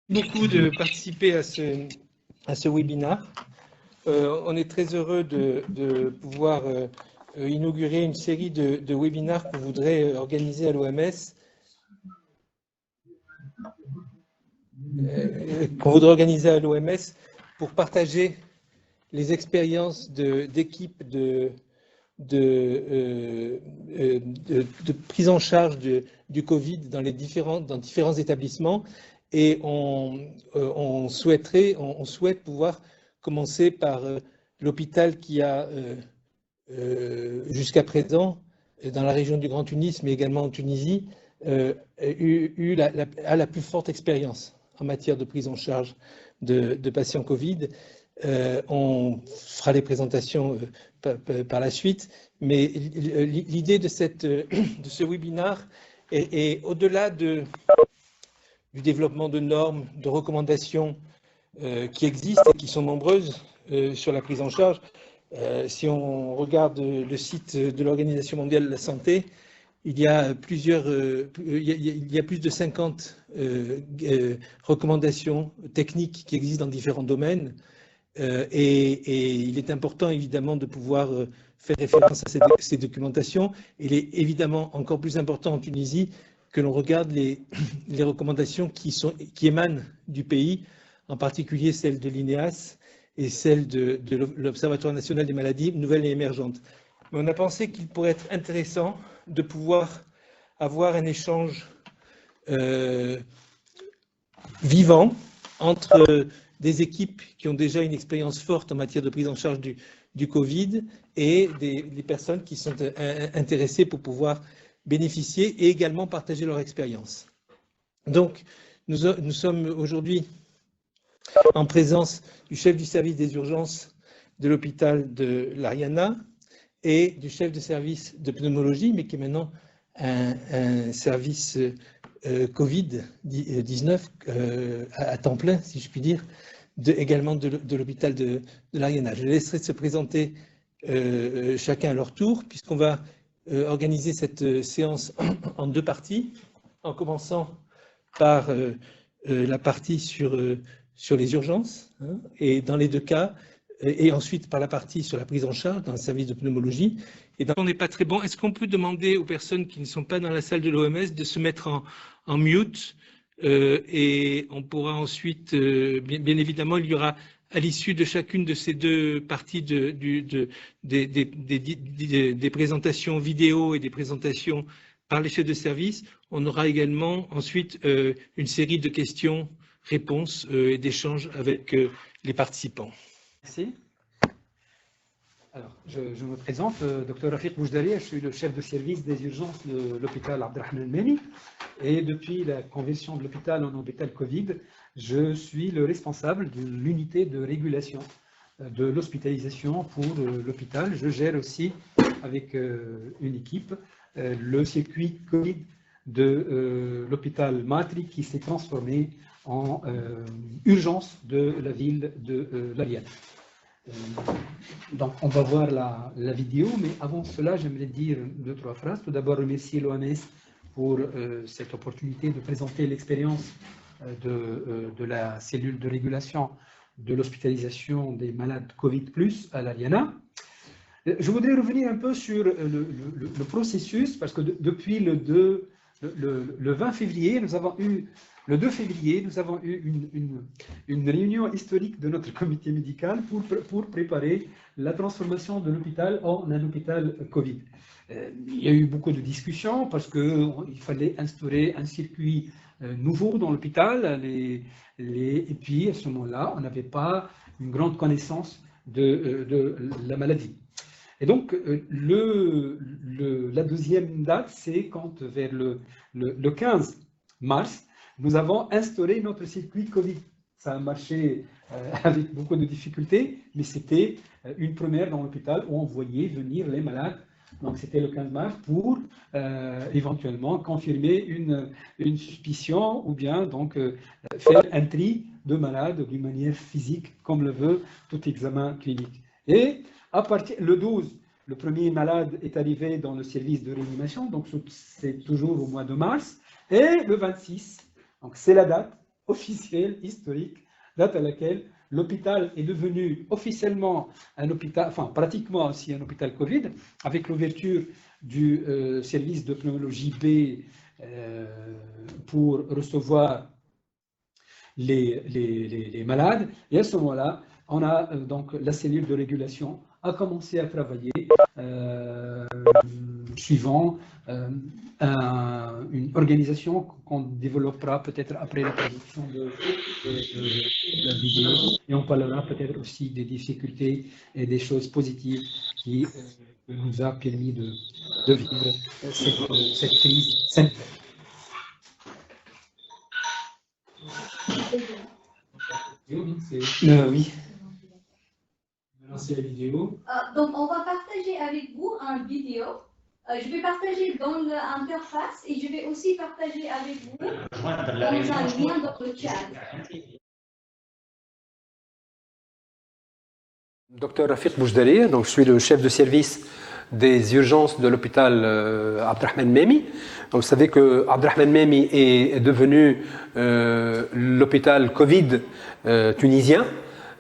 Beaucoup de participer à ce webinaire. On est très heureux de pouvoir inaugurer une série de webinaires qu'on voudrait organiser à l'OMS. Pour partager les expériences d'équipes de prise en charge du Covid dans différents établissements. Et on souhaite pouvoir commencer par l'hôpital qui a jusqu'à présent, dans la région du Grand Tunis, mais également en Tunisie, a la plus forte expérience en matière de prise en charge de patients Covid. On fera les présentations par la suite, mais l'idée de ce webinaire est au-delà du développement de normes, de recommandations qui existent et qui sont nombreuses sur la prise en charge. Si on regarde le site de l'Organisation mondiale de la santé, il y a plus de 50 recommandations techniques qui existent dans différents domaines. Et il est important évidemment de pouvoir faire référence à ces documentations. Il est évidemment encore plus important en Tunisie que l'on regarde les recommandations qui émanent du pays, en particulier celles de l'INEAS et celles de l'Observatoire national des maladies nouvelles et émergentes. Mais on a pensé qu'il pourrait être intéressant de pouvoir avoir un échange vivant entre des équipes qui ont déjà une expérience forte en matière de prise en charge du Covid et des personnes qui sont intéressées pour pouvoir bénéficier et également partager leur expérience. Donc, nous sommes aujourd'hui en présence du chef du service des urgences de l'hôpital de l'Ariana et du chef de service de pneumologie, mais qui est maintenant un service Covid-19 à temps plein, si je puis dire, également de l'hôpital de l'Ariana. Je les laisserai se présenter chacun à leur tour, puisqu'on va organiser cette séance en deux parties, en commençant par la partie sur les urgences, hein, et dans les deux cas, et ensuite par la partie sur la prise en charge dans le service de pneumologie. Et on n'est pas très bon. Est-ce qu'on peut demander aux personnes qui ne sont pas dans la salle de l'OMS de se mettre en mute et on pourra ensuite, bien évidemment, il y aura à l'issue de chacune de ces deux parties des présentations vidéo et des présentations par les chefs de service, on aura également ensuite une série de questions-réponses et d'échanges avec les participants. Merci. Alors, je me présente, Dr Rafiq Boujdari, je suis le chef de service des urgences de l'hôpital Abdelrahman El-Meni. Et depuis la conversion de l'hôpital en hôpital Covid, je suis le responsable de l'unité de régulation de l'hospitalisation pour l'hôpital. Je gère aussi, avec une équipe, le circuit Covid de l'hôpital Matri qui s'est transformé en urgence de la ville de l'Ariana. Donc, on va voir la vidéo, mais avant cela, j'aimerais dire deux, trois phrases. Tout d'abord, remercier l'OMS pour cette opportunité de présenter l'expérience de la cellule de régulation de l'hospitalisation des malades Covid+ à l'Ariana. Je voudrais revenir un peu sur le processus, parce que depuis le 20 février, nous avons eu le 2 février, nous avons eu une réunion historique de notre comité médical pour préparer la transformation de l'hôpital en un hôpital Covid. Il y a eu beaucoup de discussions parce qu'il fallait instaurer un circuit nouveau dans l'hôpital. Et puis, à ce moment-là, on n'avait pas une grande connaissance de la maladie. Et donc, la deuxième date, c'est quand, vers le 15 mars, nous avons instauré notre circuit Covid. Ça a marché avec beaucoup de difficultés, mais c'était une première dans l'hôpital où on voyait venir les malades. Donc c'était le 15 mars pour éventuellement confirmer une suspicion ou bien donc faire un tri de malades d'une manière physique comme le veut tout examen clinique. Et à partir le 12, le premier malade est arrivé dans le service de réanimation, donc c'est toujours au mois de mars, et le 26. Donc c'est la date officielle, historique, date à laquelle l'hôpital est devenu officiellement un hôpital, enfin pratiquement aussi un hôpital Covid, avec l'ouverture du service de pneumologie B pour recevoir les malades. Et à ce moment-là, on a donc la cellule de régulation a commencé à travailler suivant une organisation qu'on développera peut-être après la production de la vidéo, et on parlera peut-être aussi des difficultés et des choses positives qui nous a permis de vivre cette crise sanitaire. Oui. Lancer la vidéo. Donc, on va partager avec vous une vidéo. Je vais partager dans l'interface et je vais aussi partager avec vous dans un lien dans le chat. Docteur Rafiq Boujdali, donc je suis le chef de service des urgences de l'hôpital Abdrahman Mehmi. Vous savez que Abdrahman Mehmi est devenu l'hôpital Covid tunisien.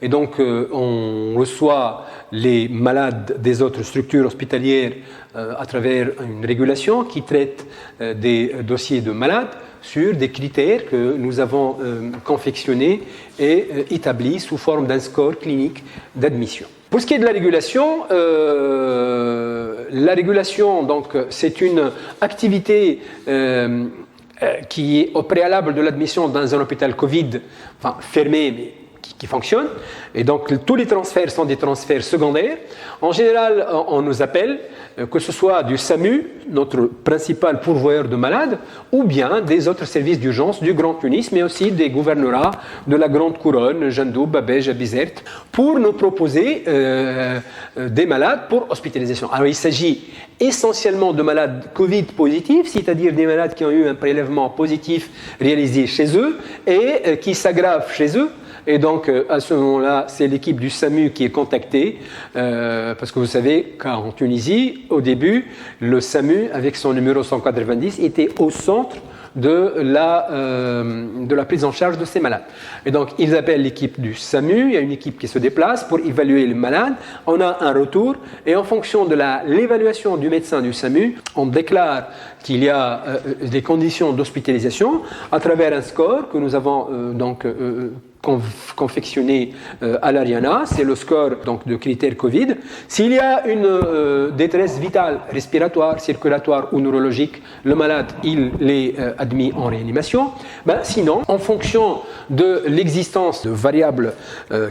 Et donc, on reçoit les malades des autres structures hospitalières à travers une régulation qui traite des dossiers de malades sur des critères que nous avons confectionnés et établis sous forme d'un score clinique d'admission. Pour ce qui est de la régulation, donc, c'est une activité qui est au préalable de l'admission dans un hôpital Covid, enfin fermé, mais qui fonctionne. Et donc, tous les transferts sont des transferts secondaires. En général, on nous appelle, que ce soit du SAMU, notre principal pourvoyeur de malades, ou bien des autres services d'urgence du Grand Tunis, mais aussi des gouvernorats de la Grande Couronne, Jandoub, Babej, Abizert, pour nous proposer des malades pour hospitalisation. Alors, il s'agit essentiellement de malades Covid positifs, c'est-à-dire des malades qui ont eu un prélèvement positif réalisé chez eux et qui s'aggravent chez eux. Et donc, à ce moment-là, c'est l'équipe du SAMU qui est contactée, parce que vous savez qu'en Tunisie, au début, le SAMU, avec son numéro 190, était au centre de la prise en charge de ces malades. Et donc, ils appellent l'équipe du SAMU, il y a une équipe qui se déplace pour évaluer les malades, on a un retour, et en fonction de l'évaluation du médecin du SAMU, on déclare qu'il y a des conditions d'hospitalisation à travers un score que nous avons confectionné à l'Ariana, c'est le score donc, de critères Covid. S'il y a une détresse vitale, respiratoire, circulatoire ou neurologique, le malade, il est admis en réanimation. Sinon, en fonction de l'existence de variables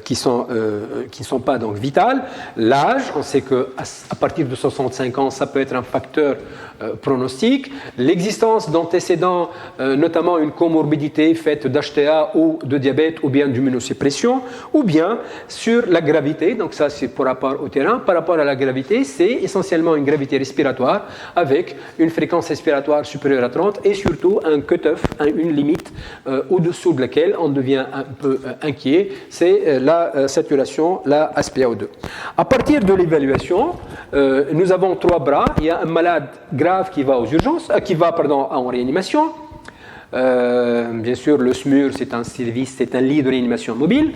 qui ne sont pas donc vitales, l'âge, on sait qu'à partir de 65 ans, ça peut être un facteur pronostic, l'existence d'antécédents, notamment une comorbidité faite d'HTA ou de diabète ou bien d'immunosuppression, ou bien sur la gravité, donc ça c'est par rapport au terrain, par rapport à la gravité, c'est essentiellement une gravité respiratoire avec une fréquence respiratoire supérieure à 30 et surtout un cut-off, une limite au-dessous de laquelle on devient un peu inquiet, c'est la saturation, la SpO2. À partir de l'évaluation, nous avons trois bras, il y a un malade grave qui va aux urgences, en réanimation. Bien sûr, le SMUR, c'est un service, c'est un lit de réanimation mobile.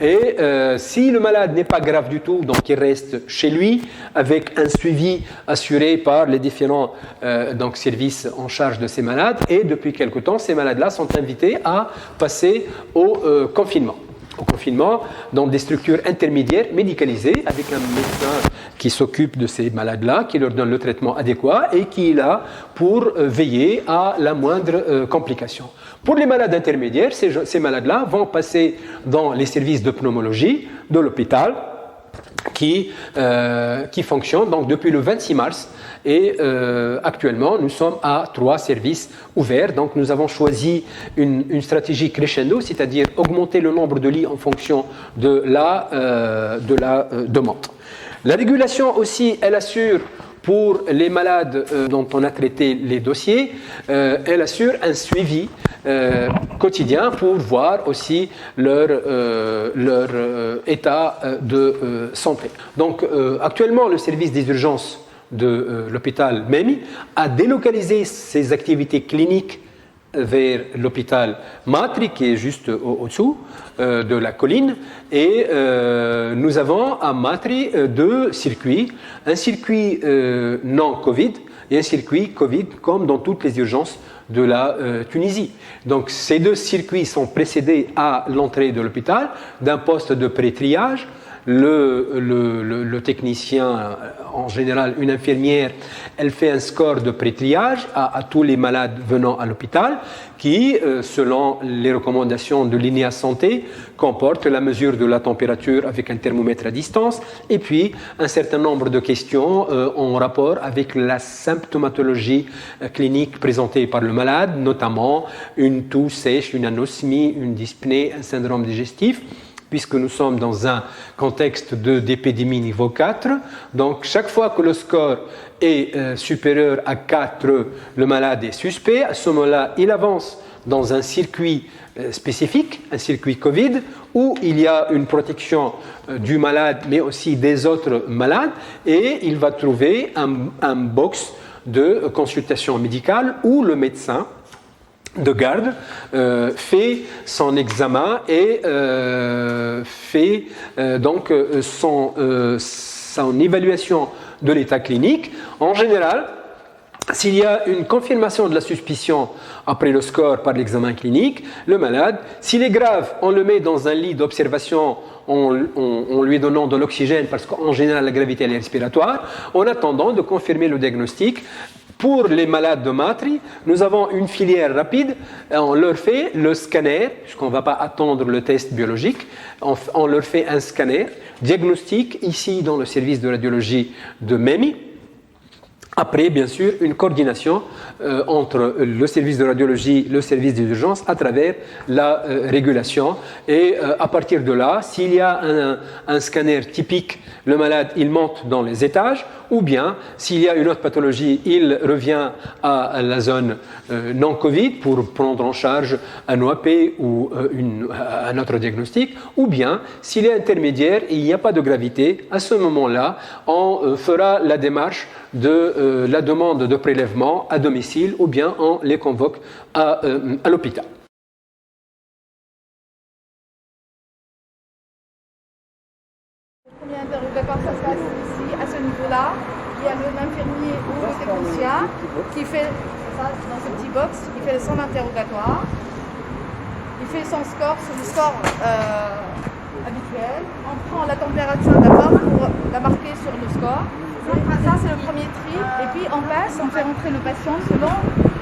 Et si le malade n'est pas grave du tout, donc il reste chez lui avec un suivi assuré par les différents services en charge de ces malades. Et depuis quelque temps, ces malades-là sont invités à passer au confinement. Dans des structures intermédiaires médicalisées avec un médecin qui s'occupe de ces malades-là, qui leur donne le traitement adéquat et qui est là pour veiller à la moindre complication. Pour les malades intermédiaires, ces malades-là vont passer dans les services de pneumologie de l'hôpital qui fonctionnent donc depuis le 26 mars. Et actuellement, nous sommes à 3 services ouverts. Donc, nous avons choisi une stratégie crescendo, c'est-à-dire augmenter le nombre de lits en fonction de la demande. La régulation aussi, elle assure pour les malades dont on a traité les dossiers, elle assure un suivi quotidien pour voir aussi leur état de santé. Donc, actuellement, le service des urgences de l'hôpital Mehmi a délocalisé ses activités cliniques vers l'hôpital Matri, qui est juste au-dessous de la colline. Et nous avons à Matri deux circuits, un circuit non-Covid et un circuit Covid, comme dans toutes les urgences de la Tunisie. Donc ces deux circuits sont précédés à l'entrée de l'hôpital d'un poste de pré-triage. Le technicien, en général une infirmière, elle fait un score de pré-triage à tous les malades venant à l'hôpital qui, selon les recommandations de l'INEA Santé, comporte la mesure de la température avec un thermomètre à distance et puis un certain nombre de questions en rapport avec la symptomatologie clinique présentée par le malade, notamment une toux sèche, une anosmie, une dyspnée, un syndrome digestif, puisque nous sommes dans un contexte d'épidémie niveau 4. Donc, chaque fois que le score est supérieur à 4, le malade est suspect. À ce moment-là, il avance dans un circuit spécifique, un circuit Covid, où il y a une protection du malade, mais aussi des autres malades, et il va trouver un box de consultation médicale où le médecin de garde fait son examen et fait donc son évaluation de l'état clinique. En général, s'il y a une confirmation de la suspicion après le score par l'examen clinique, le malade, s'il est grave, on le met dans un lit d'observation en lui donnant de l'oxygène parce qu'en général la gravité elle est respiratoire, en attendant de confirmer le diagnostic. Pour les malades de Matri, nous avons une filière rapide. On leur fait le scanner, puisqu'on ne va pas attendre le test biologique. On leur fait un scanner, diagnostic ici dans le service de radiologie de Memi. Après, bien sûr, une coordination entre le service de radiologie, le service des urgences, à travers la régulation. Et à partir de là, s'il y a un scanner typique, le malade, il monte dans les étages, ou bien, s'il y a une autre pathologie, il revient à la zone non-Covid pour prendre en charge un OAP ou un autre diagnostic, ou bien, s'il est intermédiaire et il n'y a pas de gravité, à ce moment-là, on fera la démarche de la demande de prélèvement à domicile ou bien on les convoque à l'hôpital. Le premier interrogatoire, ça se passe ici, à ce niveau-là. Il y a l'infirmier ou le technicien qui fait, ça, dans ce petit box, il fait son interrogatoire. Il fait son score, c'est le score habituel. On prend la température d'abord pour la marquer sur le score. Ça, c'est le premier tri. Et puis, on passe, on fait rentrer le patient selon,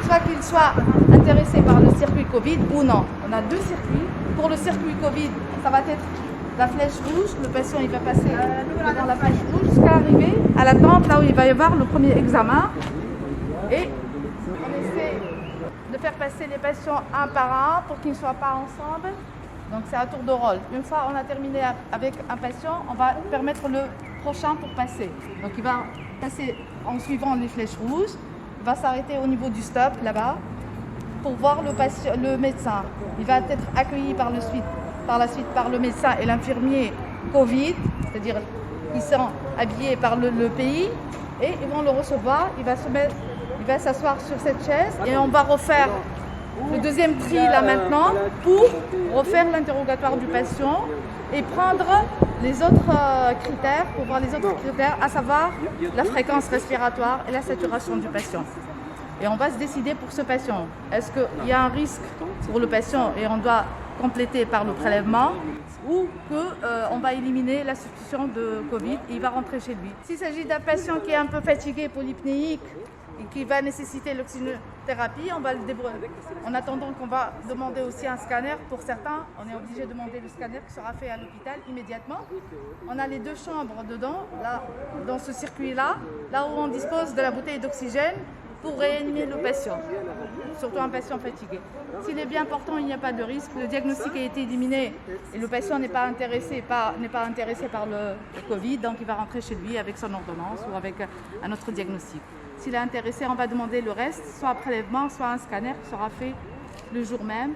soit qu'il soit intéressé par le circuit Covid ou non. On a deux circuits. Pour le circuit Covid, ça va être la flèche rouge. Le patient, il va passer dans la flèche rouge jusqu'à arriver à la tente, là où il va y avoir le premier examen. Et on essaie de faire passer les patients un par un pour qu'ils ne soient pas ensemble. Donc, c'est un tour de rôle. Une fois on a terminé avec un patient, on va permettre le prochain pour passer. Donc il va passer en suivant les flèches rouges, il va s'arrêter au niveau du stop là-bas pour voir le médecin. Il va être accueilli par la suite par le médecin et l'infirmier Covid, c'est-à-dire ils sont habillés par le pays et ils vont le recevoir. Il va s'asseoir sur cette chaise et on va refaire le deuxième tri là maintenant pour refaire l'interrogatoire du patient et prendre les autres critères, pour voir les autres critères, à savoir la fréquence respiratoire et la saturation du patient. Et on va se décider pour ce patient. Est-ce qu'il y a un risque pour le patient et on doit compléter par le prélèvement ou qu'on va éliminer la suspicion de Covid et il va rentrer chez lui. S'il s'agit d'un patient qui est un peu fatigué, polypnéique, et qui va nécessiter l'oxygénothérapie, on va le débrouiller. En attendant qu'on va demander aussi un scanner, pour certains, on est obligé de demander le scanner qui sera fait à l'hôpital immédiatement. On a les deux chambres dedans, là, dans ce circuit-là, là où on dispose de la bouteille d'oxygène pour réanimer le patient, surtout un patient fatigué. S'il est bien portant, il n'y a pas de risque. Le diagnostic a été éliminé et le patient n'est pas intéressé par le Covid, donc il va rentrer chez lui avec son ordonnance ou avec un autre diagnostic. S'il est intéressé, on va demander le reste, soit un prélèvement, soit un scanner qui sera fait le jour même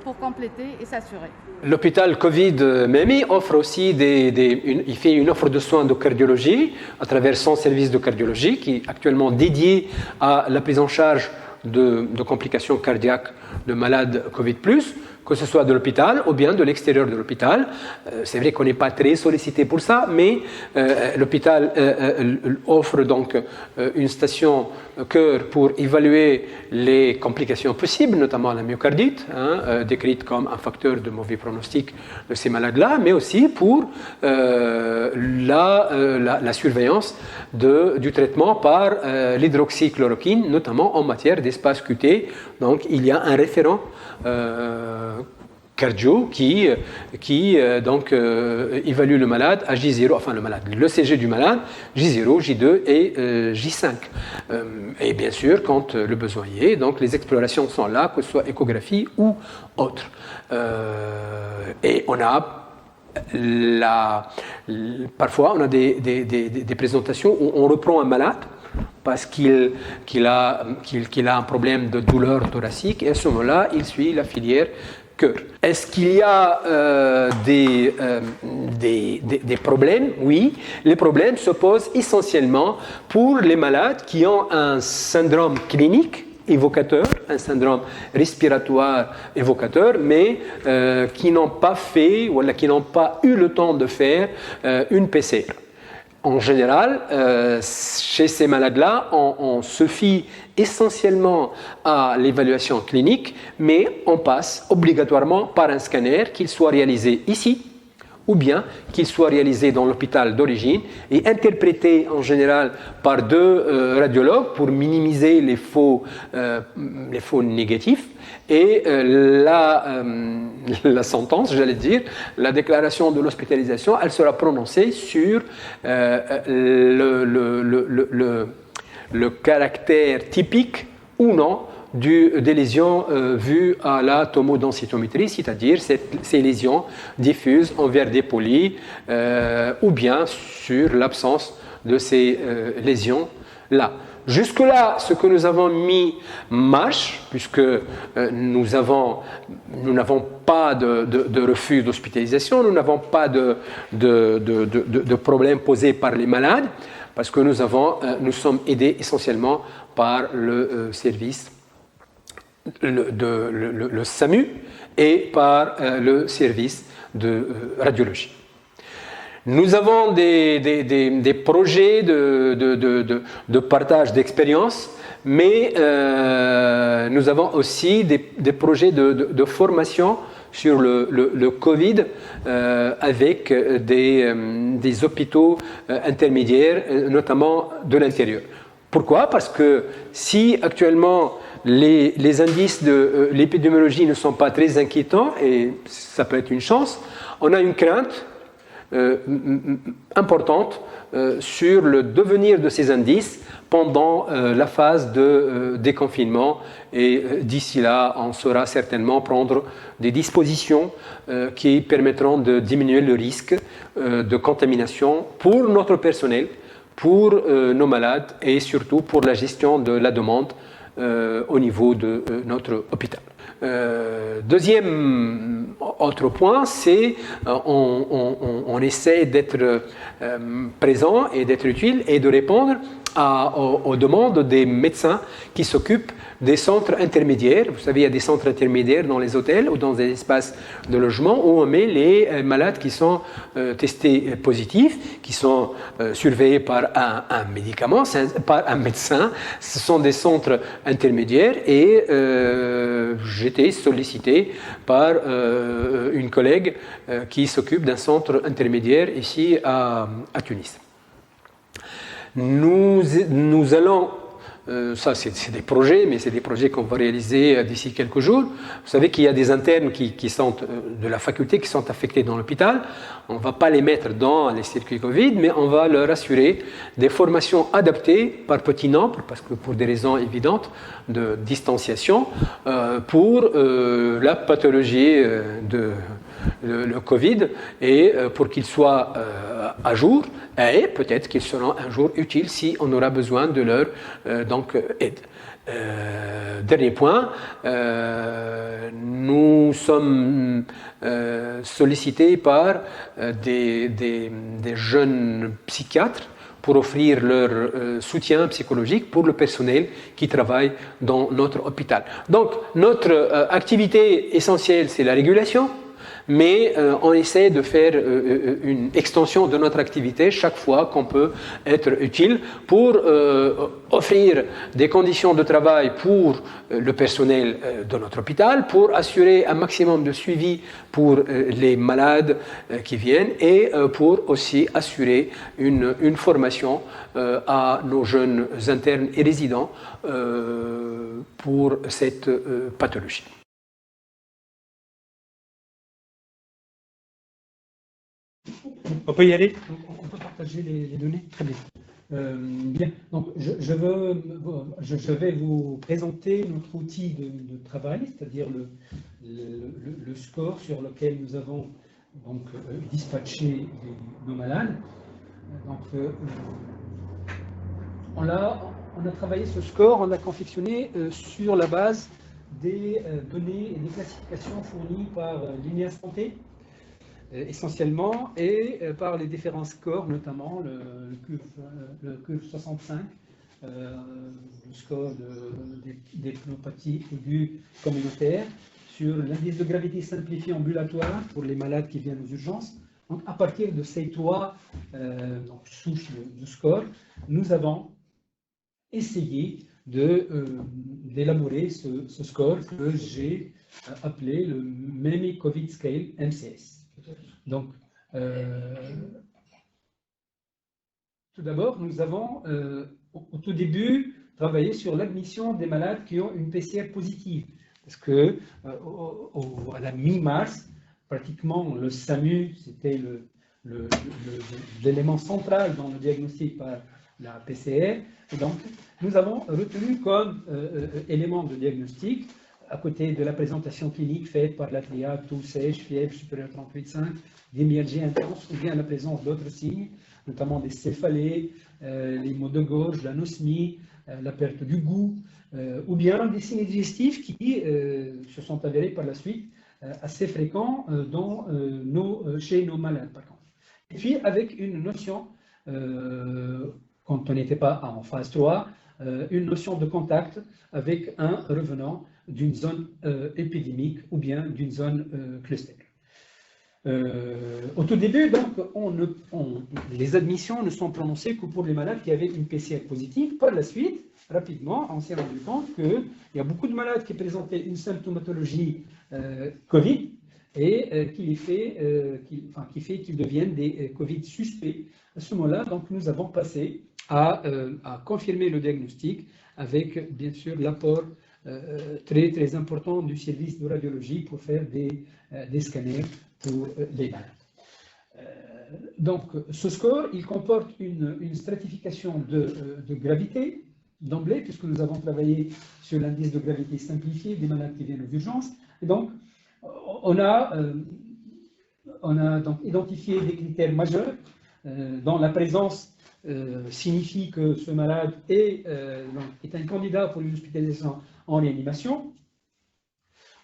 pour compléter et s'assurer. L'hôpital Covid Memi offre aussi il fait une offre de soins de cardiologie à travers son service de cardiologie qui est actuellement dédié à la prise en charge de complications cardiaques de malades Covid+, que ce soit de l'hôpital ou bien de l'extérieur de l'hôpital. C'est vrai qu'on n'est pas très sollicité pour ça, mais l'hôpital offre donc une station cœur pour évaluer les complications possibles, notamment la myocardite, décrite comme un facteur de mauvais pronostic de ces malades-là, mais aussi pour la surveillance du traitement par l'hydroxychloroquine, notamment en matière d'espace QT. Donc il y a un référent cardio qui évalue le malade à J0, enfin le CG du malade, J0, J2 et J5. Et bien sûr, quand le besoin y est, donc les explorations sont là, que ce soit échographie ou autre. Et on a parfois on a des présentations où on reprend un malade parce qu'il a un problème de douleur thoracique, et à ce moment-là, il suit la filière cœur. Est-ce qu'il y a des problèmes? Oui, les problèmes se posent essentiellement pour les malades qui ont un syndrome clinique évocateur, un syndrome respiratoire évocateur, mais qui n'ont pas fait ou qui n'ont pas eu le temps de faire une PCR. En général, chez ces malades-là, on se fie essentiellement à l'évaluation clinique, mais on passe obligatoirement par un scanner, qu'il soit réalisé ici ou bien qu'il soit réalisé dans l'hôpital d'origine et interprété en général par deux radiologues pour minimiser les faux négatifs. Et la sentence, j'allais dire, la déclaration de l'hospitalisation, elle sera prononcée sur le caractère typique ou non des lésions vues à la tomodensitométrie, c'est-à-dire ces lésions diffuses envers des polis, ou bien sur l'absence de ces lésions-là. Jusque-là, ce que nous avons mis marche, puisque nous n'avons pas de refus d'hospitalisation, nous n'avons pas de problème posé par les malades, parce que nous sommes aidés essentiellement par le service, le SAMU, et par le service de radiologie. Nous avons des projets de partage d'expérience, mais nous avons aussi des projets de formation sur le Covid avec des hôpitaux intermédiaires, notamment de l'intérieur. Pourquoi? Parce que si actuellement les indices de l'épidémiologie ne sont pas très inquiétants, et ça peut être une chance, on a une crainte importante sur le devenir de ces indices pendant la phase de déconfinement, et d'ici là, on saura certainement prendre des dispositions qui permettront de diminuer le risque de contamination pour notre personnel, pour nos malades et surtout pour la gestion de la demande au niveau de notre hôpital. Deuxième autre point, c'est on essaie d'être présent et d'être utile et de répondre aux demandes des médecins qui s'occupent des centres intermédiaires. Vous savez, il y a des centres intermédiaires dans les hôtels ou dans des espaces de logement où on met les malades qui sont testés positifs, qui sont surveillés par un médecin. Ce sont des centres intermédiaires, et j'étais sollicité par une collègue qui s'occupe d'un centre intermédiaire ici à Tunis. Nous allons, ça c'est des projets, mais c'est des projets qu'on va réaliser d'ici quelques jours. Vous savez qu'il y a des internes qui sont de la faculté qui sont affectés dans l'hôpital. On ne va pas les mettre dans les circuits Covid, mais on va leur assurer des formations adaptées par petit nombre, parce que pour des raisons évidentes de distanciation, pour la pathologie le Covid, et pour qu'ils soient à jour, et peut-être qu'ils seront un jour utiles si on aura besoin de leur aide. Dernier point, nous sommes sollicités par des jeunes psychiatres pour offrir leur soutien psychologique pour le personnel qui travaille dans notre hôpital. Donc, notre activité essentielle, c'est la régulation, mais on essaie de faire une extension de notre activité chaque fois qu'on peut être utile pour offrir des conditions de travail pour le personnel de notre hôpital, pour assurer un maximum de suivi pour les malades qui viennent et pour aussi assurer une formation à nos jeunes internes et résidents pour cette pathologie. On peut y aller? On peut partager les données? Très bien. Bien. Donc, je vais vous présenter notre outil de travail, c'est-à-dire le score sur lequel nous avons donc, dispatché nos malades. Donc, on a travaillé ce score, on l'a confectionné sur la base des données et des classifications fournies par l'INEA Santé, essentiellement, et par les différents scores, notamment le CUF 65, le score des pneumopathies aiguës communautaires, sur l'indice de gravité simplifié ambulatoire pour les malades qui viennent aux urgences. Donc, à partir de ces trois souches de score, nous avons essayé d'élaborer ce score que j'ai appelé le MEMI COVID Scale MCS. Donc, tout d'abord, nous avons au tout début travaillé sur l'admission des malades qui ont une PCR positive. Parce que à la mi-mars, pratiquement le SAMU, c'était l'élément central dans le diagnostic par la PCR. Et donc, nous avons retenu comme élément de diagnostic, à côté de la présentation clinique faite par la triade, toux sèche, fièvre supérieure à 38,5, des myalgies intenses, ou bien la présence d'autres signes, notamment des céphalées, les maux de gorge, l'anosmie, la perte du goût, ou bien des signes digestifs qui se sont avérés par la suite assez fréquents chez nos malades, par contre. Et puis, avec une notion, quand on n'était pas en phase 3, une notion de contact avec un revenant d'une zone épidémique ou bien d'une zone cluster. Au tout début, donc, les admissions ne sont prononcées que pour les malades qui avaient une PCR positive. Par la suite, rapidement, on s'est rendu compte qu'il y a beaucoup de malades qui présentaient une symptomatologie Covid et qui fait qu'ils deviennent des Covid suspects. À ce moment-là, donc, nous avons passé à confirmer le diagnostic avec, bien sûr, l'apport très, très important du service de radiologie pour faire des scanners pour les malades. Donc, ce score, il comporte une stratification de gravité d'emblée, puisque nous avons travaillé sur l'indice de gravité simplifié des malades qui viennent aux urgences. Et donc, on a donc identifié des critères majeurs dont la présence signifie que ce malade est un candidat pour une hospitalisation en réanimation.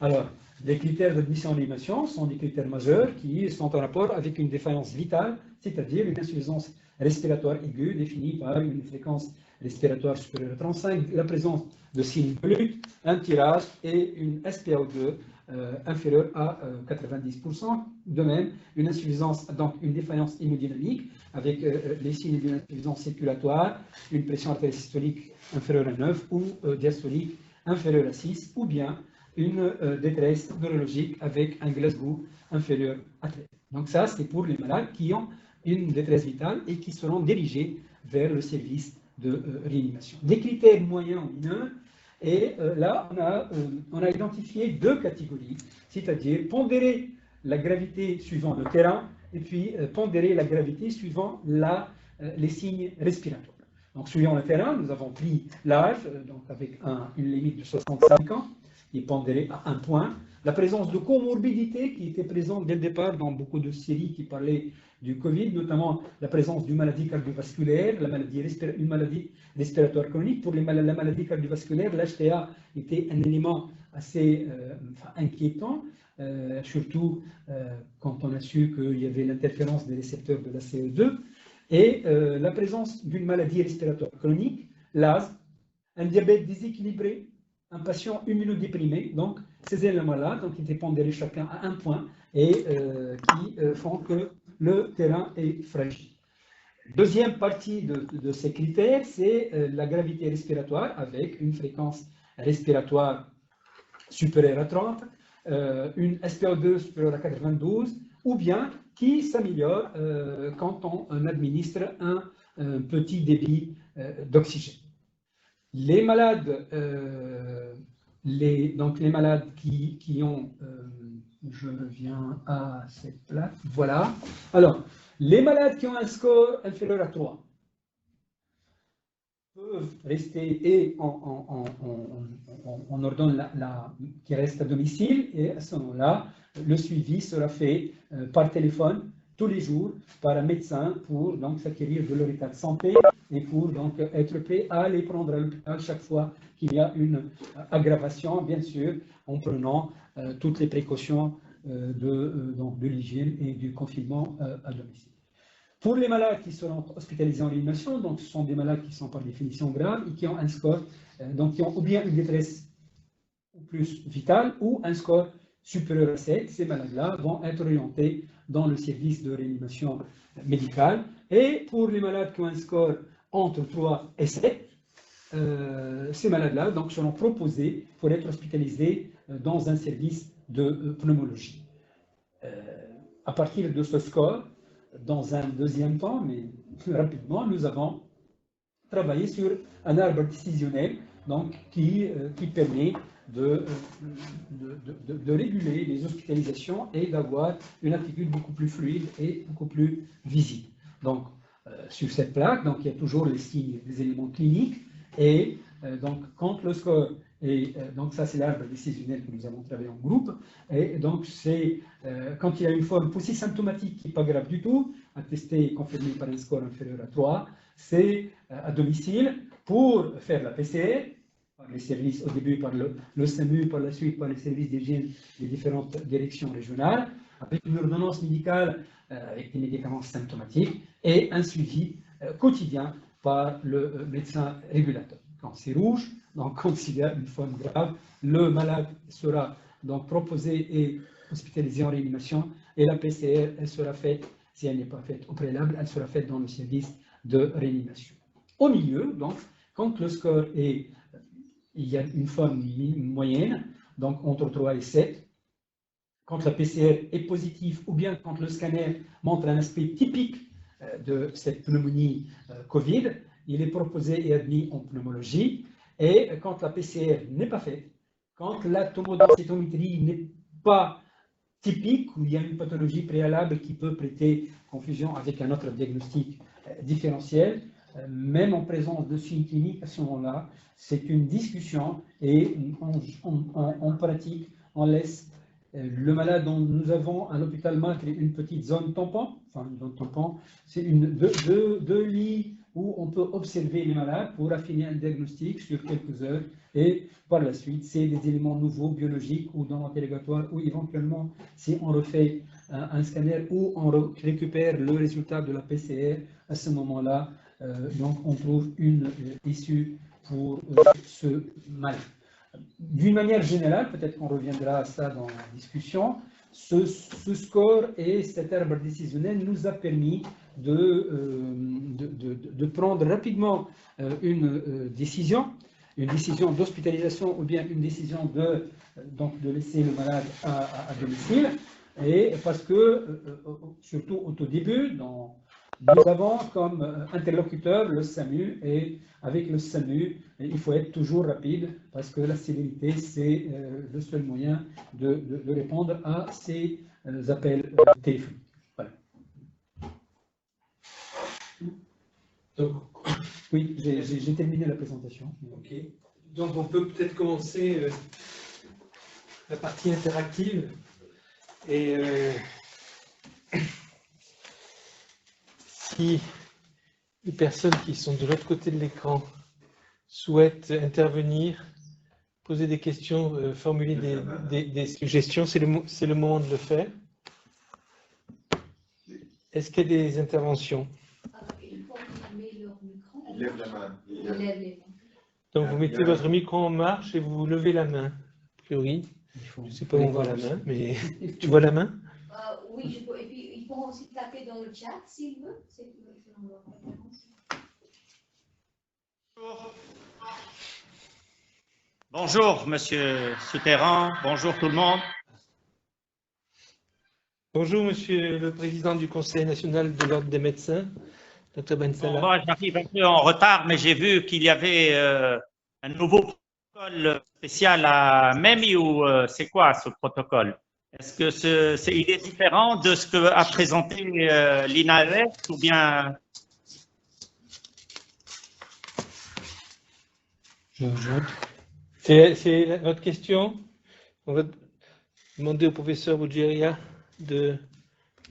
Alors, les critères d'admission en réanimation sont des critères majeurs qui sont en rapport avec une défaillance vitale, c'est-à-dire une insuffisance respiratoire aiguë définie par une fréquence respiratoire supérieure à 35, la présence de signes de lutte, un tirage et une SpO2 inférieure à 90%. De même, une insuffisance, donc une défaillance hémodynamique avec les signes d'une insuffisance circulatoire, une pression artérielle systolique inférieure à 9 ou diastolique inférieure à 6, ou bien une détresse neurologique avec un Glasgow inférieur à 13. Donc ça, c'est pour les malades qui ont une détresse vitale et qui seront dirigés vers le service de réanimation. Des critères moyens ou mineurs, et là, on a identifié deux catégories, c'est-à-dire pondérer la gravité suivant le terrain et puis pondérer la gravité suivant les signes respiratoires. Donc, suivant le terrain, nous avons pris l'âge, donc avec une limite de 65 ans, qui est pondéré à 1 point. La présence de comorbidité qui était présente dès le départ dans beaucoup de séries qui parlaient du Covid, notamment la présence d'une maladie cardiovasculaire, une maladie respiratoire chronique. Pour la maladie cardiovasculaire, l'HTA était un élément assez inquiétant, surtout quand on a su qu'il y avait l'interférence des récepteurs de la CE2. et la présence d'une maladie respiratoire chronique, l'asthme, un diabète déséquilibré, un patient immunodéprimé. Donc, ces éléments-là, donc, ils dépendent chacun à un point et qui font que le terrain est fragile. Deuxième partie de ces critères, c'est la gravité respiratoire avec une fréquence respiratoire supérieure à 30, une SpO2 supérieure à 92, ou bien qui s'améliore quand on administre un petit débit d'oxygène. Les malades, donc les malades qui ont, je reviens à cette plaque, voilà. Alors, les malades qui ont un score inférieur à 3 peuvent rester et on ordonne qui reste à domicile, et à ce moment-là, le suivi sera fait par téléphone tous les jours par un médecin pour donc s'acquérir de leur état de santé et pour donc être prêt à les prendre à l'hôpital chaque fois qu'il y a une aggravation, bien sûr, en prenant toutes les précautions de l'hygiène et du confinement à domicile. Pour les malades qui seront hospitalisés en réanimation, donc ce sont des malades qui sont par définition graves et qui ont un score, donc qui ont ou bien une détresse plus vitale ou un score supérieur à 7, ces malades-là vont être orientés dans le service de réanimation médicale. Et pour les malades qui ont un score entre 3 et 7, ces malades-là donc seront proposés pour être hospitalisés dans un service de pneumologie. À partir de ce score, dans un deuxième temps, mais rapidement, nous avons travaillé sur un arbre décisionnel donc, qui permet de réguler les hospitalisations et d'avoir une attitude beaucoup plus fluide et beaucoup plus visible. Donc, sur cette plaque, donc, il y a toujours les signes des éléments cliniques et donc, quand le score est, donc ça c'est l'arbre décisionnel que nous avons travaillé en groupe, et donc c'est quand il y a une forme symptomatique qui n'est pas grave du tout, attestée et confirmée par un score inférieur à 3, c'est à domicile pour faire la PCR, par les services au début par le SAMU, par la suite par les services d'hygiène des différentes directions régionales, avec une ordonnance médicale avec des médicaments symptomatiques et un suivi quotidien par le médecin régulateur. Quand c'est rouge, donc quand il y a une forme grave, le malade sera donc proposé et hospitalisé en réanimation et la PCR, elle sera faite, si elle n'est pas faite au préalable, elle sera faite dans le service de réanimation. Au milieu, donc, quand le score est, il y a une forme moyenne, donc entre 3 et 7, quand la PCR est positive ou bien quand le scanner montre un aspect typique de cette pneumonie Covid, il est proposé et admis en pneumologie. Et quand la PCR n'est pas faite, quand la tomodensitométrie n'est pas typique, où il y a une pathologie préalable qui peut prêter confusion avec un autre diagnostic différentiel, même en présence de signes cliniques, à ce moment-là, c'est une discussion et en pratique, on laisse le malade dont nous avons à l'hôpital Macri une petite zone tampon, enfin une zone tampon, c'est deux lits où on peut observer les malades pour affiner un diagnostic sur quelques heures et par la suite, c'est des éléments nouveaux biologiques ou dans l'interrogatoire ou éventuellement si on refait un scanner ou on récupère le résultat de la PCR, à ce moment-là, donc on trouve une issue pour ce malade. D'une manière générale, peut-être qu'on reviendra à ça dans la discussion, ce score et cet arbre décisionnel nous a permis de prendre rapidement une décision d'hospitalisation ou bien une décision de laisser le malade à domicile. Et parce que, surtout au tout début, nous avons comme interlocuteur le SAMU et avec le SAMU, il faut être toujours rapide parce que la célérité, c'est le seul moyen de répondre à ces appels téléphoniques. Voilà. Donc, oui, j'ai terminé la présentation. Ok. Donc on peut peut-être commencer la partie interactive et si les personnes qui sont de l'autre côté de l'écran souhaitent intervenir, poser des questions, formuler des suggestions, c'est le moment de le faire. Est-ce qu'il y a des interventions? Il lève la main. Il lève les mains. Donc vous mettez votre micro en marche et vous levez la main. A priori, je ne sais pas où on voit la main, mais tu vois la main? Oui, je peux. Et puis ils pourront aussi taper dans le chat s'ils veulent. Bonjour, Monsieur Souterrain. Bonjour tout le monde. Bonjour, Monsieur le Président du Conseil national de l'Ordre des médecins, Dr Ben Salah. Moi, j'arrive un peu en retard, mais j'ai vu qu'il y avait un nouveau protocole spécial à MEMI ou c'est quoi ce protocole? Est-ce que il est différent de ce qu'a présenté l'INARES ou bien? C'est votre question. On va demander au professeur Boudjeria de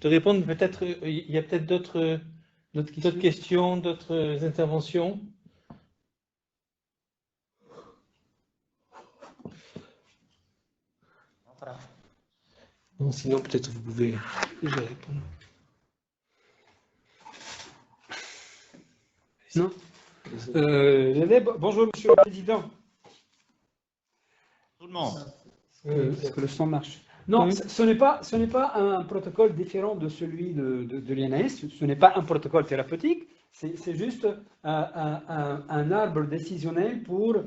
répondre. Peut-être il y a peut-être d'autres questions, d'autres interventions. Non, sinon peut-être vous pouvez déjà répondre. Non. Bonjour, Monsieur le Président. Tout le monde. Est-ce que le son marche? Non, ce n'est pas un protocole différent de celui de l'INAS. Ce n'est pas un protocole thérapeutique. C'est juste un arbre décisionnel pour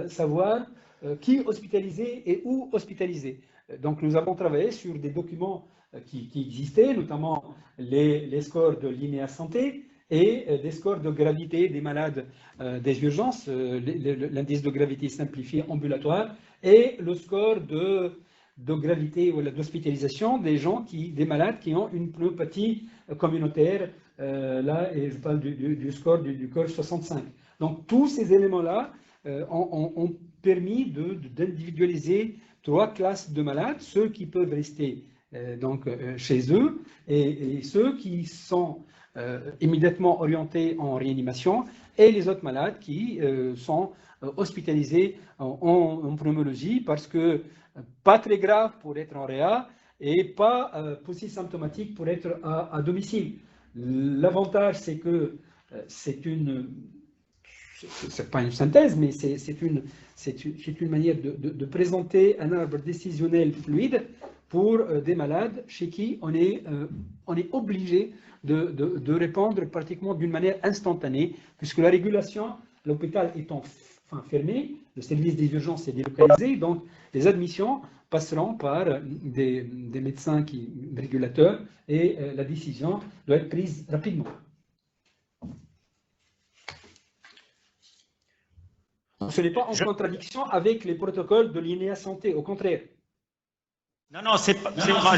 savoir qui hospitaliser et où hospitaliser. Donc, nous avons travaillé sur des documents qui existaient, notamment les scores de l'INEA Santé et des scores de gravité des malades des urgences, l'indice de gravité simplifié ambulatoire et le score de gravité ou d'hospitalisation des malades qui ont une pneumopathie communautaire, là, et je parle du score du code 65. Donc, tous ces éléments-là ont permis d'individualiser 3 classes de malades, ceux qui peuvent rester chez eux et ceux qui sont immédiatement orientés en réanimation et les autres malades qui sont hospitalisés en pneumologie parce que pas très grave pour être en réa et pas aussi symptomatique pour être à domicile. L'avantage, c'est que c'est pas une synthèse, mais c'est une manière de présenter un arbre décisionnel fluide pour des malades chez qui on est obligé de répondre pratiquement d'une manière instantanée, puisque la régulation, l'hôpital étant fermé, le service des urgences est délocalisé, donc les admissions passeront par des médecins régulateurs et la décision doit être prise rapidement. Ce n'est pas en contradiction avec les protocoles de l'INEA Santé, au contraire. Non, c'est moi,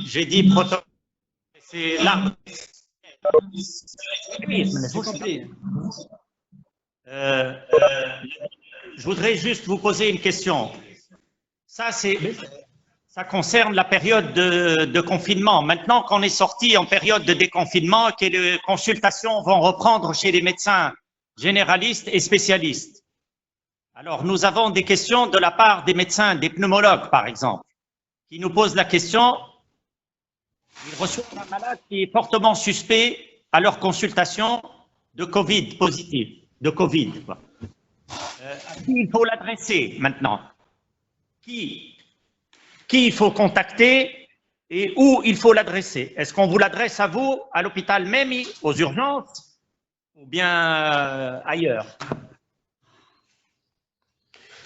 j'ai dit protocole. C'est l'arbre. J'ai compris. Je voudrais juste vous poser une question. Ça concerne la période de confinement. Maintenant qu'on est sorti en période de déconfinement, que les consultations vont reprendre chez les médecins généralistes et spécialistes. Alors, nous avons des questions de la part des médecins, des pneumologues, par exemple, qui nous posent la question, ils reçoivent un malade qui est fortement suspect à leur consultation de Covid positif, de Covid. À qui il faut l'adresser maintenant? Qui il faut contacter et où il faut l'adresser? Est-ce qu'on vous l'adresse à vous, à l'hôpital MEMI, aux urgences, ou bien ailleurs?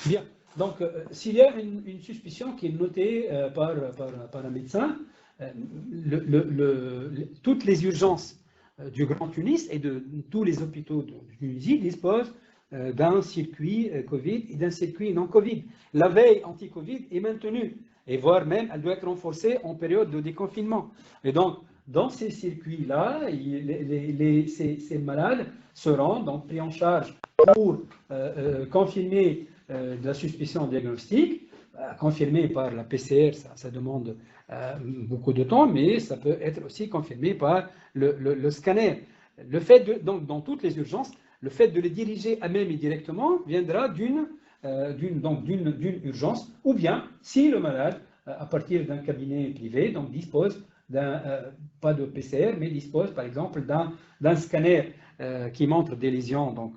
Bien. Donc, s'il y a une suspicion qui est notée par un médecin, toutes les urgences du Grand Tunis et de tous les hôpitaux de Tunisie disposent d'un circuit Covid et d'un circuit non-Covid. La veille anti-Covid est maintenue, et voire même, elle doit être renforcée en période de déconfinement. Et donc, dans ces circuits-là, ces malades seront donc pris en charge pour confirmer de la suspicion diagnostique, confirmée par la PCR, ça demande beaucoup de temps, mais ça peut être aussi confirmé par le scanner. Le fait donc dans toutes les urgences, le fait de les diriger à même directement viendra d'une urgence, ou bien si le malade, à partir d'un cabinet privé, donc dispose pas de PCR, mais disposent par exemple d'un scanner qui montre des lésions, donc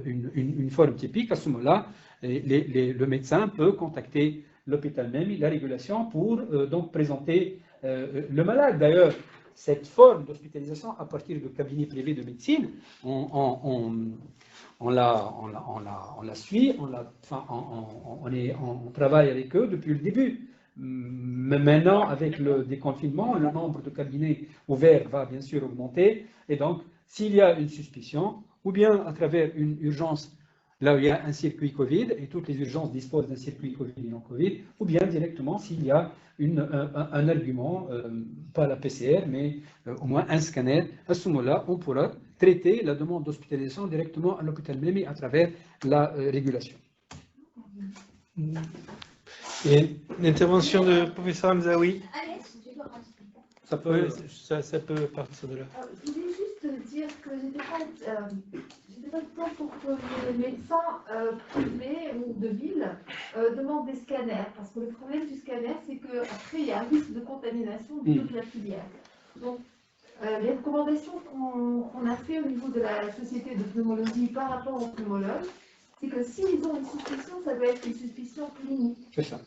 une forme typique. À ce moment-là, le médecin peut contacter l'hôpital même, la régulation, pour donc présenter le malade. D'ailleurs, cette forme d'hospitalisation à partir de cabinets privés de médecine, on la suit, on travaille avec eux depuis le début. Mais maintenant, avec le déconfinement, le nombre de cabinets ouverts va bien sûr augmenter. Et donc, s'il y a une suspicion, ou bien à travers une urgence, là où il y a un circuit Covid, et toutes les urgences disposent d'un circuit Covid et non Covid, ou bien directement s'il y a un argument, pas la PCR, mais au moins un scanner, à ce moment-là, on pourra traiter la demande d'hospitalisation directement à l'hôpital même à travers la régulation. Et l'intervention de professeur Hamzaoui, ça peut partir de là. Je voulais juste dire que je n'étais pas d'accord pour que les médecins privés ou de ville demandent des scanners. Parce que le problème du scanner, c'est qu'après, il y a un risque de contamination de toute la filière. Donc, les recommandations qu'on a fait au niveau de la société de pneumologie par rapport aux pneumologues, c'est que s'ils ont une suspicion, ça doit être une suspicion clinique. C'est ça.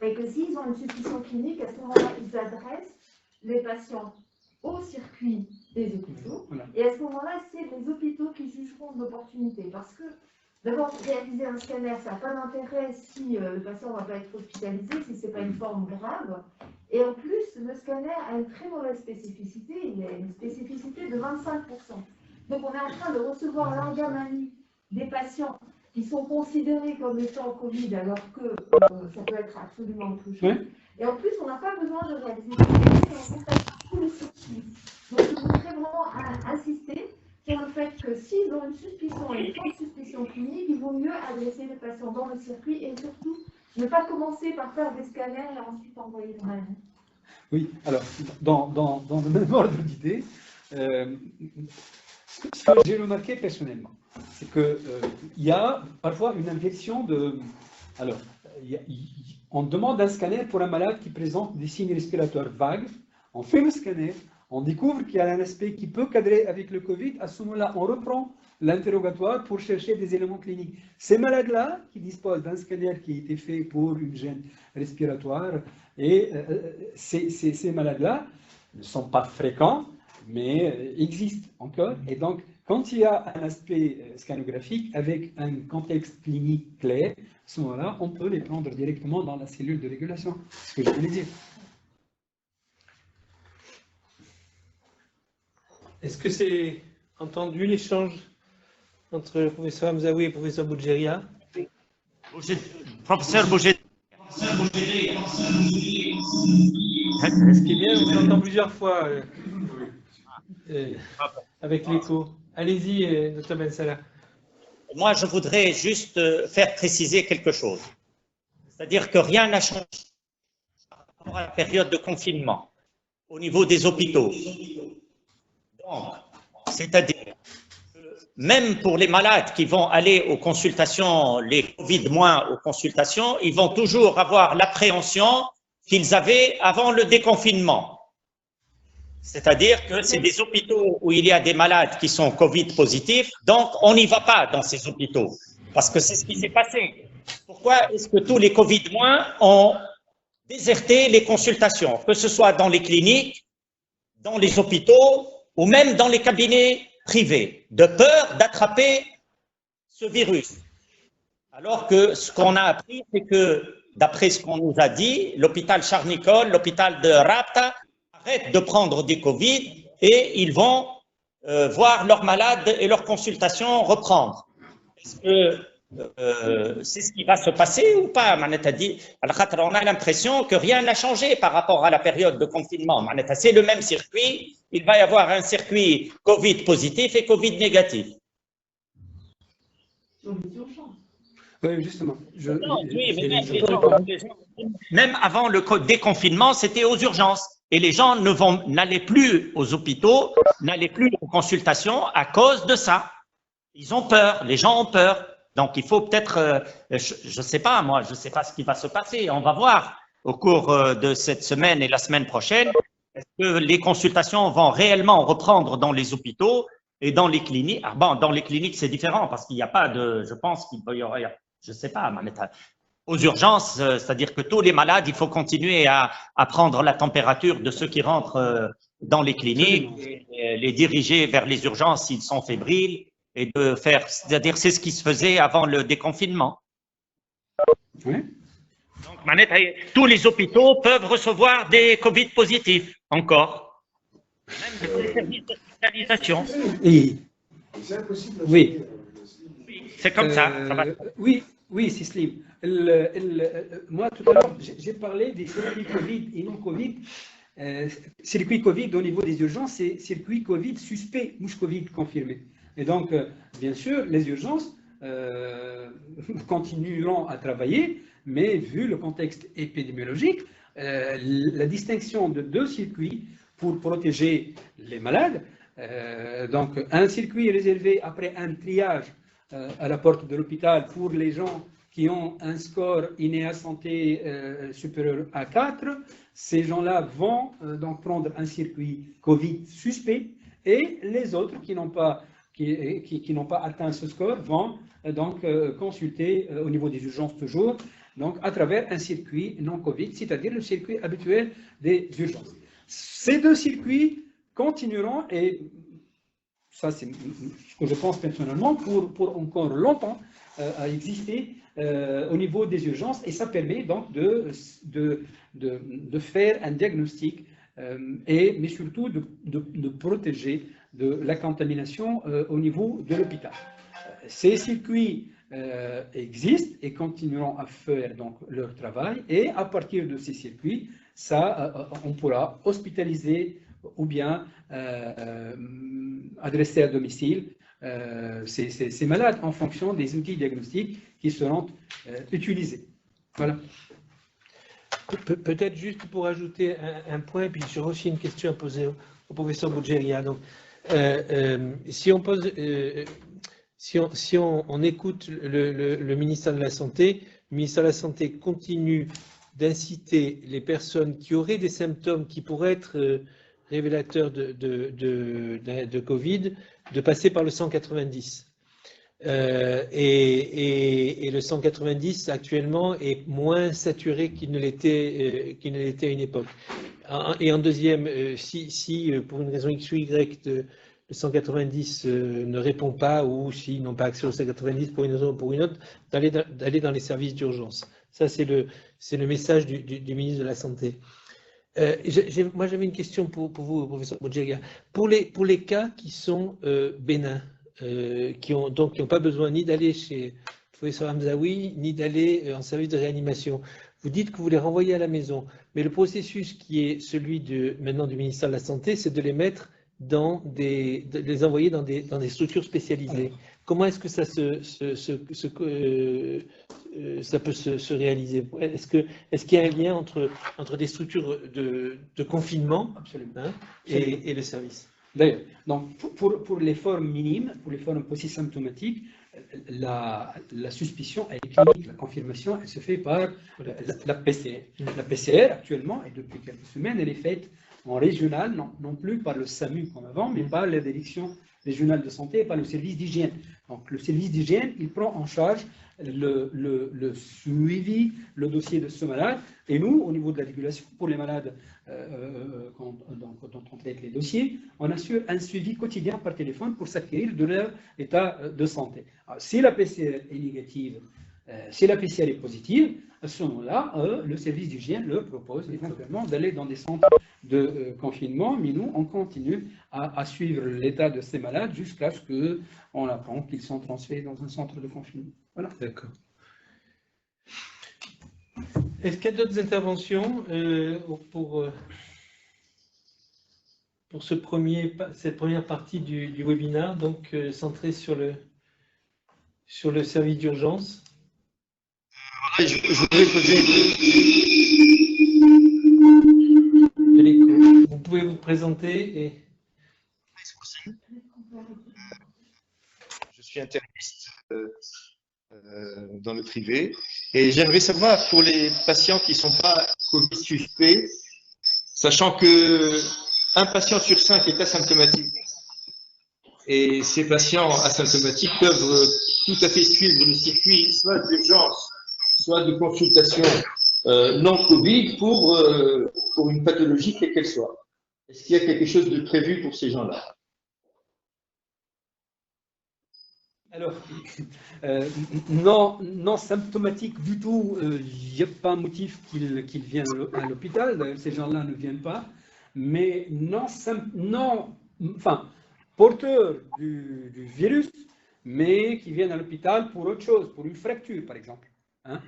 Et que s'ils ont une suspicion clinique, à ce moment-là, ils adressent les patients au circuit des hôpitaux. Voilà. Et à ce moment-là, c'est les hôpitaux qui jugeront de l'opportunité. Parce que, d'abord, réaliser un scanner, ça n'a pas d'intérêt si le patient ne va pas être hospitalisé, si ce n'est pas une forme grave. Et en plus, le scanner a une très mauvaise spécificité. Il a une spécificité de 25%. Donc, on est en train de recevoir l'engamanie des patients qui sont considérés comme étant Covid, alors que ça peut être absolument autre chose. Oui. Et en plus, on n'a pas besoin de réaliser des scanner, et on contacte tous les circuits. Donc, je voudrais vraiment insister sur le fait que s'ils ont une suspicion, une forte suspicion clinique, il vaut mieux adresser les patients dans le circuit et surtout ne pas commencer par faire des scanners et ensuite envoyer le malade. Oui, alors, dans le même ordre d'idée, ce que j'ai remarqué personnellement, c'est qu'il y a parfois une inversion de... Alors, on demande un scanner pour un malade qui présente des signes respiratoires vagues, on fait le scanner, on découvre qu'il y a un aspect qui peut cadrer avec le Covid, à ce moment-là, on reprend l'interrogatoire pour chercher des éléments cliniques. Ces malades-là, qui disposent d'un scanner qui a été fait pour une gêne respiratoire, et ces malades-là ne sont pas fréquents, mais existent encore. Et donc, quand il y a un aspect scanographique avec un contexte clinique clair, à ce moment-là, on peut les prendre directement dans la cellule de régulation. C'est ce que je voulais dire. Est-ce que c'est entendu l'échange entre le professeur Hamzaoui et le professeur Boudjeria? Professeur Boudjeria. Ce qui est bien, on vous entend plusieurs fois avec l'écho. Allez-y, Dr Ben Salah. Moi, je voudrais juste faire préciser quelque chose. C'est-à-dire que rien n'a changé par rapport à la période de confinement au niveau des hôpitaux. Donc, c'est-à-dire que même pour les malades qui vont aller aux consultations, les Covid moins aux consultations, ils vont toujours avoir l'appréhension qu'ils avaient avant le déconfinement. C'est-à-dire que c'est des hôpitaux où il y a des malades qui sont Covid positifs, donc on n'y va pas dans ces hôpitaux, parce que c'est ce qui s'est passé. Pourquoi est-ce que tous les Covid moins ont déserté les consultations, que ce soit dans les cliniques, dans les hôpitaux ou même dans les cabinets privés, de peur d'attraper ce virus? Alors que ce qu'on a appris, c'est que, d'après ce qu'on nous a dit, l'hôpital Charles-Nicolle, l'hôpital de Rabta, arrêtent de prendre des Covid et ils vont voir leurs malades et leurs consultations reprendre. Est-ce que c'est ce qui va se passer ou pas? On a l'impression que rien n'a changé par rapport à la période de confinement. C'est le même circuit, il va y avoir un circuit Covid positif et Covid négatif. Oui, justement. Même avant le déconfinement, c'était aux urgences. Et les gens n'allaient plus aux hôpitaux, n'allaient plus aux consultations à cause de ça. Ils ont peur, les gens ont peur. Donc, il faut peut-être, je ne sais pas, moi, je ne sais pas ce qui va se passer. On va voir au cours de cette semaine et la semaine prochaine Est-ce que les consultations vont réellement reprendre dans les hôpitaux et dans les cliniques? Ah bon, dans les cliniques, c'est différent parce qu'il n'y a pas de… Je pense qu'il y aurait… Je ne sais pas, aux urgences, c'est-à-dire que tous les malades, il faut continuer à prendre la température de ceux qui rentrent dans les cliniques, et les diriger vers les urgences s'ils sont fébriles, et de faire… C'est-à-dire c'est ce qui se faisait avant le déconfinement. Oui. Donc, tous les hôpitaux peuvent recevoir des Covid positifs, encore. Même des services d'hospitalisation. Oui. C'est comme ça. Va. Oui, c'est Slim. Moi, tout à l'heure, j'ai parlé des circuits Covid et non Covid. Circuit Covid au niveau des urgences, c'est circuit Covid suspect, mouche Covid confirmé. Et donc, bien sûr, les urgences continueront à travailler, mais vu le contexte épidémiologique, la distinction de deux circuits pour protéger les malades, donc un circuit réservé après un triage à la porte de l'hôpital pour les gens qui ont un score INEA Santé supérieur à 4, ces gens-là vont donc prendre un circuit Covid suspect, et les autres qui n'ont pas atteint ce score vont donc consulter au niveau des urgences toujours, donc à travers un circuit non Covid, c'est-à-dire le circuit habituel des urgences. Ces deux circuits continueront, et ça c'est ce que je pense personnellement, pour encore longtemps à exister au niveau des urgences, et ça permet donc de faire un diagnostic mais surtout de protéger de la contamination au niveau de l'hôpital. Ces circuits existent et continueront à faire donc leur travail, et à partir de ces circuits, on pourra hospitaliser ou bien adresser à domicile ces malades en fonction des outils diagnostiques qui seront utilisés. Voilà. Peut-être juste pour ajouter un point, puis j'aurais aussi une question à poser au professeur Boudjeria. Donc, si on écoute le ministère de la Santé, le ministère de la Santé continue d'inciter les personnes qui auraient des symptômes qui pourraient être révélateurs de Covid, de passer par le 190. Et le 190 actuellement est moins saturé qu'il ne l'était à une époque. Et en deuxième, si pour une raison X ou Y, le 190 ne répond pas, ou s'ils n'ont pas accès au 190 pour une raison ou pour une autre, d'aller dans les services d'urgence. Ça, c'est le message du ministre de la Santé. Moi, j'avais une question pour vous, professeur Boudjeria. Pour les cas qui sont bénins, qui n'ont pas besoin ni d'aller chez le professeur Hamzaoui, ni d'aller en service de réanimation. Vous dites que vous les renvoyez à la maison, mais le processus qui est celui maintenant du ministère de la Santé, c'est de les mettre de les envoyer dans des structures spécialisées. Comment est-ce que ça ça peut se réaliser? Est-ce qu'il y a un lien entre des structures de confinement et le service? D'ailleurs, donc pour les formes minimes, pour les formes post-symptomatiques, la suspicion elle est clinique, la confirmation elle se fait par la PCR. La PCR actuellement, et depuis quelques semaines, elle est faite en régional, non plus par le SAMU comme avant, mais par la direction régionale de santé et par le service d'hygiène. Donc le service d'hygiène, il prend en charge le suivi, le dossier de ce malade, et nous, au niveau de la régulation, pour les malades dont on traite les dossiers, on assure un suivi quotidien par téléphone pour s'acquérir de leur état de santé. Alors, si la PCR est négative, si la PCR est positive, à ce moment-là, le service d'hygiène leur propose éventuellement d'aller dans des centres de confinement, mais nous, on continue à suivre l'état de ces malades jusqu'à ce qu'on apprend qu'ils sont transférés dans un centre de confinement. Voilà. D'accord. Est-ce qu'il y a d'autres interventions pour cette première partie du webinaire, donc centrée sur le service d'urgence? Je voudrais poser de l'écho. Vous pouvez vous présenter Je suis interniste dans le privé, et j'aimerais savoir, pour les patients qui ne sont pas Covid suspects, sachant que un patient sur 5 est asymptomatique. Et ces patients asymptomatiques peuvent tout à fait suivre le circuit soit d'urgence, soit de consultation non Covid pour une pathologie quelle qu'elle soit. Est-ce qu'il y a quelque chose de prévu pour ces gens-là? Alors, non symptomatique du tout, il n'y a pas motif qu'ils viennent à l'hôpital, d'ailleurs ces gens-là ne viennent pas, mais porteurs du virus, mais qui viennent à l'hôpital pour autre chose, pour une fracture par exemple. Hein.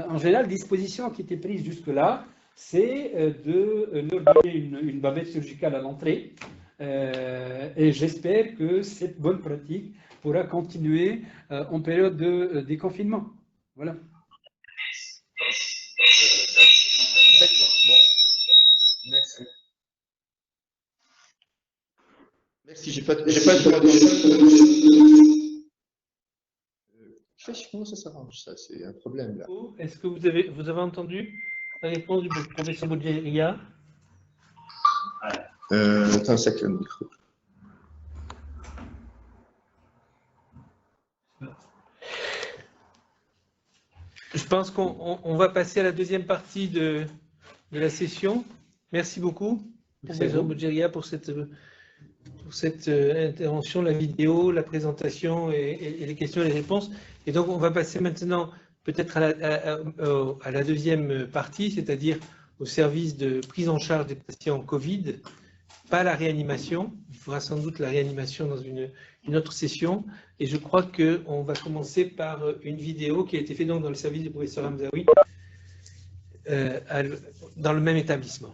En général, les dispositions qui étaient prises jusque-là, c'est de leur donner une bavette chirurgicale à l'entrée. Et j'espère que cette bonne pratique pourra continuer en période de déconfinement. Voilà. D'accord, bon. Merci. Merci, j'ai pas de comment ça s'arrange, ça? C'est un problème, là. Est-ce que vous avez entendu la réponse du professeur Boudjeria? Attends un second, le micro. Je pense qu'on va passer à la deuxième partie de la session. Merci beaucoup, professeur Boudjeria, pour cette intervention, la vidéo, la présentation et les questions et les réponses. Et donc, on va passer maintenant peut-être à la deuxième partie, c'est-à-dire au service de prise en charge des patients Covid, pas la réanimation. Il faudra sans doute la réanimation dans une autre session. Et je crois qu'on va commencer par une vidéo qui a été faite donc dans le service du professeur Hamzaoui, dans le même établissement.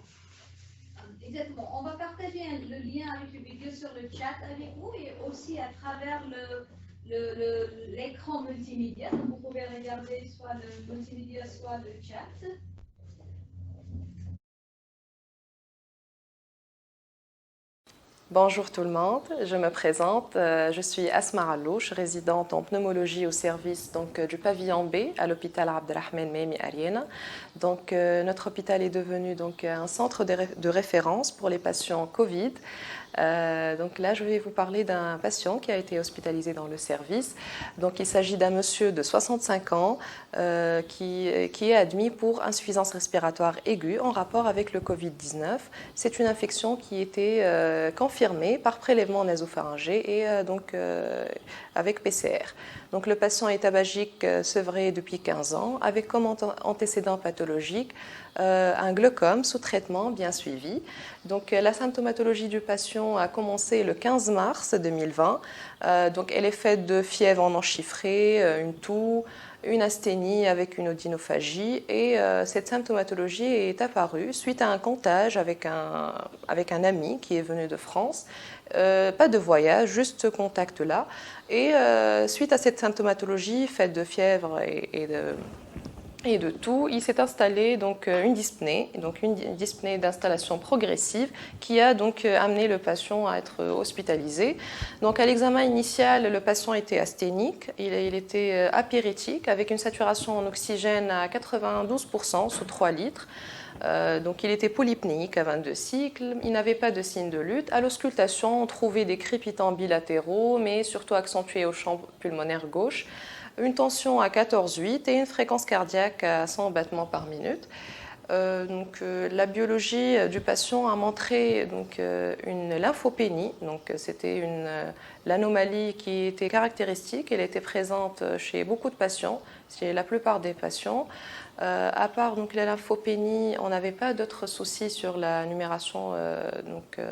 Exactement. On va partager le lien avec la vidéo sur le chat avec vous et aussi à travers l'écran multimédia. Donc vous pouvez regarder soit le multimédia, soit le chat. Bonjour tout le monde, je me présente, je suis Asma Allouche, résidente en pneumologie au service du pavillon B à l'hôpital Abdelrahman Mehmi Ariena. Donc, notre hôpital est devenu un centre de référence pour les patients Covid. Donc là, je vais vous parler d'un patient qui a été hospitalisé dans le service. Donc, il s'agit d'un monsieur de 65 ans qui est admis pour insuffisance respiratoire aiguë en rapport avec le Covid-19. C'est une infection qui était confirmée par prélèvement nasopharyngé et avec PCR. Donc, le patient est tabagique sevré depuis 15 ans avec comme antécédent pathologique un glaucome sous traitement bien suivi. Donc, la symptomatologie du patient a commencé le 15 mars 2020. Donc, elle est faite de fièvre non chiffrée, une toux, une asthénie avec une odynophagie et cette symptomatologie est apparue suite à un comptage avec un ami qui est venu de France. Pas de voyage, juste ce contact-là. Et suite à cette symptomatologie faite de fièvre et de tout, il s'est installé une dyspnée, une dyspnée d'installation progressive qui a amené le patient à être hospitalisé. Donc à l'examen initial, le patient était asthénique, il était apyrétique avec une saturation en oxygène à 92% sous 3 litres. Donc il était polypnéique à 22 cycles, il n'avait pas de signe de lutte. À l'auscultation, on trouvait des crépitants bilatéraux, mais surtout accentués au champ pulmonaire gauche. Une tension à 14,8 et une fréquence cardiaque à 100 battements par minute. La biologie du patient a montré une lymphopénie. C'était l'anomalie qui était caractéristique. Elle était présente chez beaucoup de patients, chez la plupart des patients. À part la lymphopénie, on n'avait pas d'autres soucis sur la numération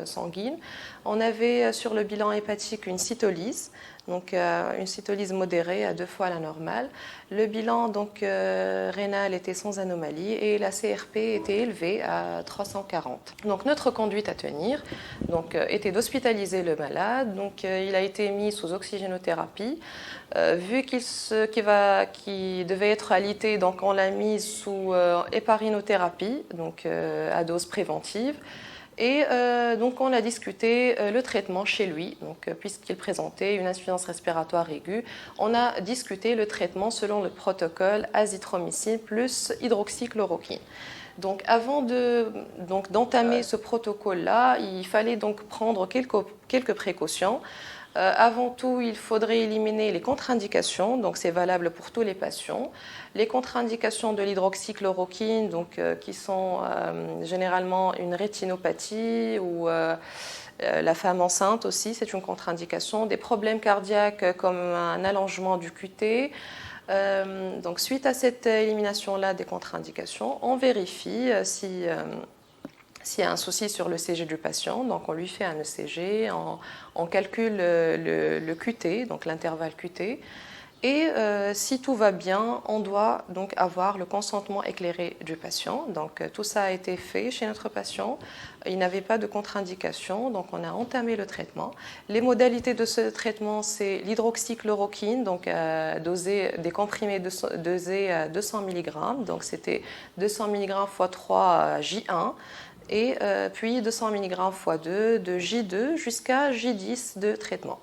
sanguine. On avait sur le bilan hépatique une cytolyse, une cytolyse modérée à 2 fois la normale. Le bilan rénal était sans anomalie et la CRP était élevée à 340. Donc notre conduite à tenir était d'hospitaliser le malade. Il a été mis sous oxygénothérapie. Vu qu'il devait être alité, on l'a mis sous héparinothérapie, à dose préventive. Et donc on a discuté le traitement chez lui, donc puisqu'il présentait une insuffisance respiratoire aiguë, on a discuté le traitement selon le protocole azithromycine plus hydroxychloroquine. Donc avant d'entamer ce protocole-là, il fallait donc prendre quelques précautions. Avant tout, il faudrait éliminer les contre-indications, donc c'est valable pour tous les patients. Les contre-indications de l'hydroxychloroquine, donc, qui sont généralement une rétinopathie ou la femme enceinte aussi, c'est une contre-indication. Des problèmes cardiaques comme un allongement du QT. Donc suite à cette élimination-là des contre-indications, on vérifie s'il y a un souci sur le CG du patient, donc on lui fait un ECG, on calcule le QT, donc l'intervalle QT, et si tout va bien, on doit donc avoir le consentement éclairé du patient. Donc tout ça a été fait chez notre patient, il n'avait pas de contre-indication, donc on a entamé le traitement. Les modalités de ce traitement, c'est l'hydroxychloroquine, donc des comprimés dosés à 200 mg, donc c'était 200 mg x 3 J1, et puis 200 mg x 2 de J2 jusqu'à J10 de traitement.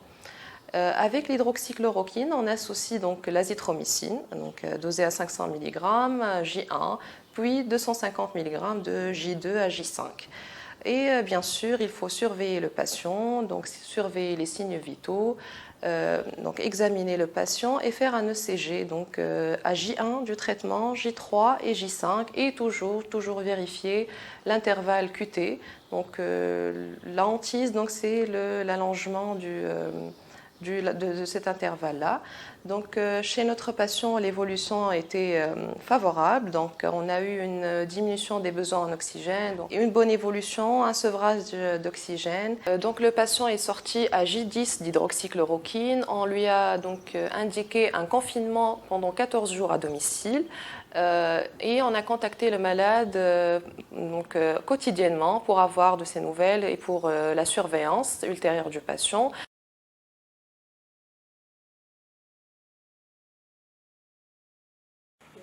Avec l'hydroxychloroquine, on associe donc l'azithromycine, donc dosée à 500 mg, J1, puis 250 mg de J2 à J5. Et bien sûr, il faut surveiller le patient, donc surveiller les signes vitaux, donc examiner le patient et faire un ECG donc à J1 du traitement, J3 et J5, et toujours vérifier l'intervalle QT. Donc la hantise, donc c'est l'allongement de cet intervalle-là. Donc chez notre patient, l'évolution a été favorable, donc on a eu une diminution des besoins en oxygène, donc une bonne évolution, un sevrage d'oxygène. Donc le patient est sorti à J10 d'hydroxychloroquine, on lui a donc indiqué un confinement pendant 14 jours à domicile, et on a contacté le malade quotidiennement pour avoir de ses nouvelles et pour la surveillance ultérieure du patient.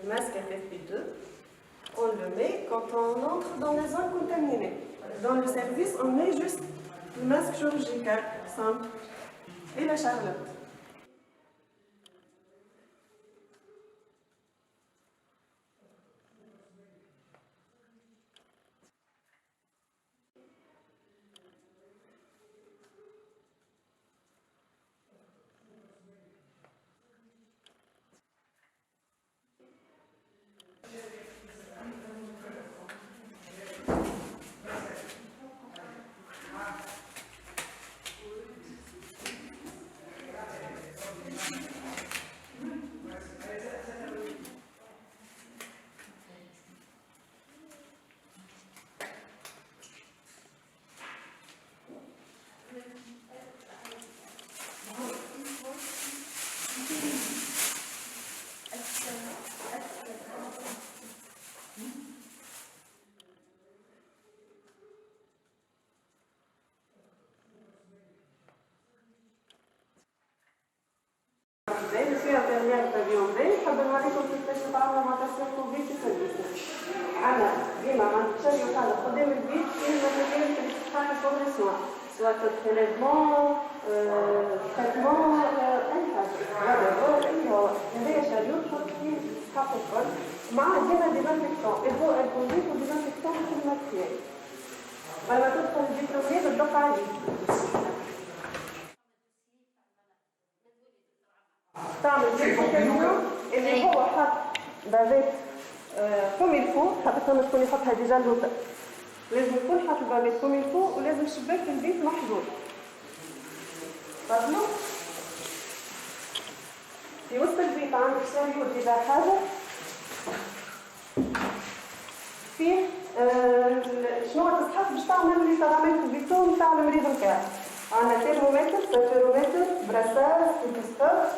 Le masque FFP2, on le met quand on entre dans la zone contaminée. Dans le service, on met juste le masque chirurgical, simple, et la charlotte. Je suis infirmière de pavillon B, je vais نوريكم كيفاش نتعاملوا مع باسيون كوفيد في سيرفيسنا. عندنا ديما عند الشريو تاعنا قدام البيت كاين ماتيريال اللي تستحق فوق السوا، سواء بريليفمون، تريتمون، أي حاجة، هذا هذايا شريو تحط فيه تستحق الكل، معاه ديما ديزانفيكتون، الضوء الكوفيد وديزانفيكتون في الماتيريال. لما تدخل الدبلومية تدق عليه. تعمل ديزانفيكتون اللي هو حط بافيت كوم الفو، حتى تكون يحطها ديجا لوطا. لازم يكون حاط البافيت كوم الفو ولازم الشباك في البيت محظور. فهمتوا؟ في وسط البيت عندك سرير ديجا حاجة فيه شنو تسحب باش تعمل لي بارامتر تاع المريض نتاعك. عندنا تيرمومتر، ساتيرومتر، براسار، ستيتوسكوب،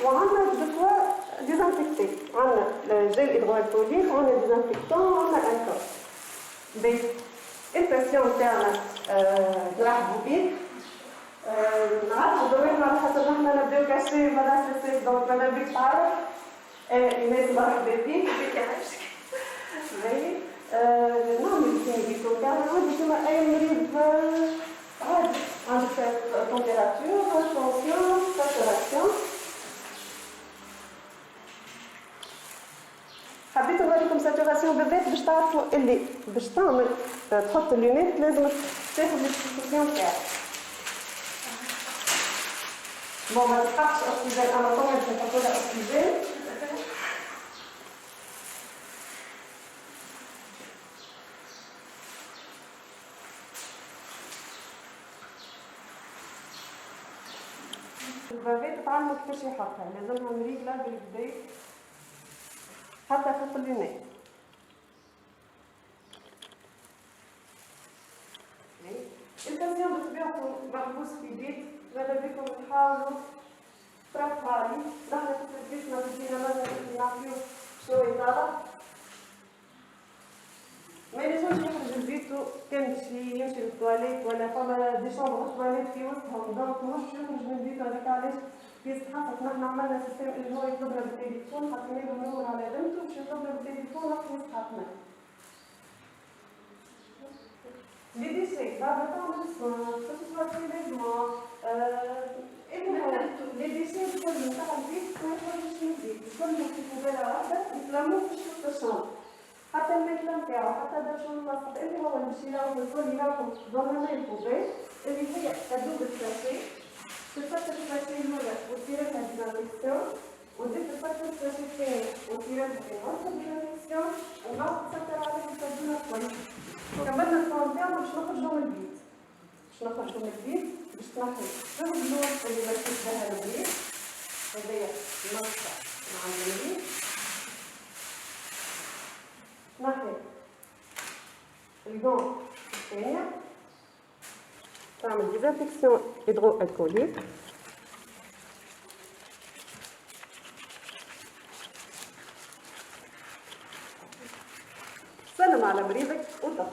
وعندنا دو ديزانفيكتي. عندنا الجيل هيدروالكوليك، عندنا ديزانفيكتون، عندنا الكول. باهي الباسيون تاعنا نرحبوا بيه. نعرفوا دوينا على خاطر نحنا نبداو كاشي مدرسة السيف، دونك ماذا بيك تعرف. إيمان مرحبا بيك، بيك عايشك. باهي نعمل فيها فيديو كامل عادي كما أي مريض عادي عندك تمبيراتور تنسيون ساتوراسيون. حبيت نوريكم ساتوراسيون بالذات باش تعرفوا اللي باش تعمل تحط اللونات لازم تاخذ الساتوراسيون تاعك. بون ما تحطش أكسجين أنا طبعا باش نحط لها أكسجين. البافات تعلموا كيفاش يحطها لازمها مريقلة بالكدا حتى فوق اللونات. الباسيون بطبيعته محبوس في بيت ماذا بكم تحاولوا ترفعوا لي نحن في البيت ما بدينا ماذا نعطيو شوية طابع ما يلزمش يخرج البيتو كان يمشي للتواليت ولا فما دي شومبر تواليت في وسطهم دونك مش يخرج من البيت هذاك علاش يستحقق نحن عملنا سيستم اللي هو يطلبنا بالتليفون حطينا له النمر على بنته باش يطلبنا بالتليفون وقت يستحقنا. لي ديسي بعد ما تعمل صوان تصوير بريليفمون لي ديسي الكل نتاع البيت ما يخرجش من البيت الكل في فوبيله واحده يتلموا في شوط الشنطه حتى الماكله نتاعو حتى دارشو المصط اللي هو نمشي له الكل يلاقوا ضمنا الفوبيل اللي هي تدوب الفلاشي تفتح الفلاشي الاولى وتديرها ديناميكسيون وتزيد تفتح الفلاشي الثاني وتديرها ديناميكسيون وبعد تسكر عليها التدوينه الكل. كملنا الصوان تاعنا باش نخرجو من البيت باش تنحي شوف اللون اللي مركز بها المريض هذايا نقطة مع المريض نحي الجون الثانية تعمل ديزانفكسيون هيدرو الكوليك سلم على مريضك وتخرج.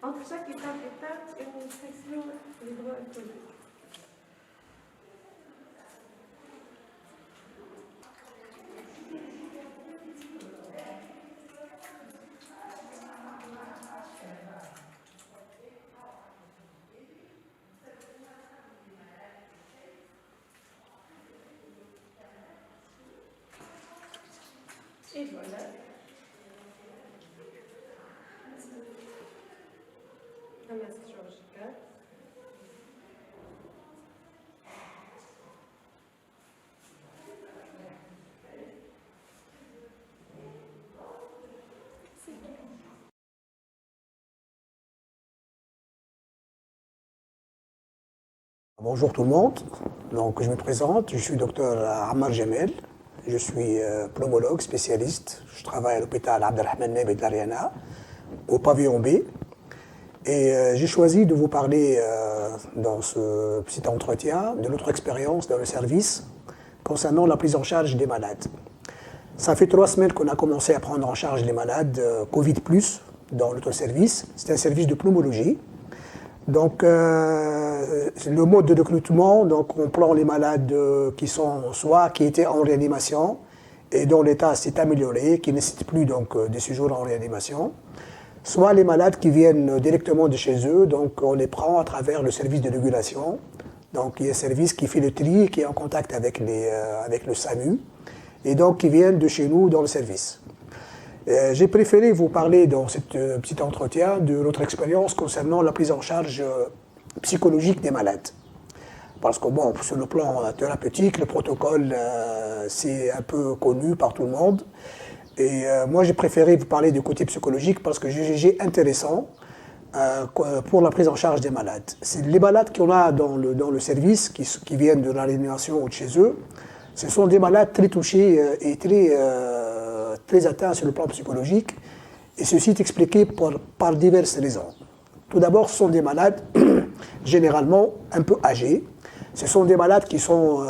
Entre chaque étape, une section hydroalcoolique. Et voilà. Un masque chirurgical. Bonjour tout le monde, donc je me présente, je suis docteur Ammar Jamel, je suis pneumologue spécialiste, je travaille à l'hôpital Abdelrahman Meby de l'Ariana, au pavillon B, et j'ai choisi de vous parler dans ce petit entretien de notre expérience dans le service concernant la prise en charge des malades. Ça fait 3 semaines qu'on a commencé à prendre en charge les malades Covid+, dans notre service, c'est un service de pneumologie. Donc, le mode de recrutement, donc on prend les malades qui étaient en réanimation et dont l'état s'est amélioré, qui ne nécessitent plus donc de séjour en réanimation, soit les malades qui viennent directement de chez eux, donc on les prend à travers le service de régulation. Donc, il y a un service qui fait le tri, qui est en contact avec le SAMU, et donc qui viennent de chez nous dans le service. J'ai préféré vous parler dans ce petit entretien de notre expérience concernant la prise en charge psychologique des malades. Parce que bon, sur le plan thérapeutique, le protocole, c'est un peu connu par tout le monde. Et moi, j'ai préféré vous parler du côté psychologique parce que j'ai jugé intéressant pour la prise en charge des malades. C'est les malades qu'on a dans le service, qui viennent de la réanimation ou de chez eux, ce sont des malades très touchés et très atteints sur le plan psychologique. Et ceci est expliqué par diverses raisons. Tout d'abord, ce sont des malades généralement un peu âgés. Ce sont des malades qui sont,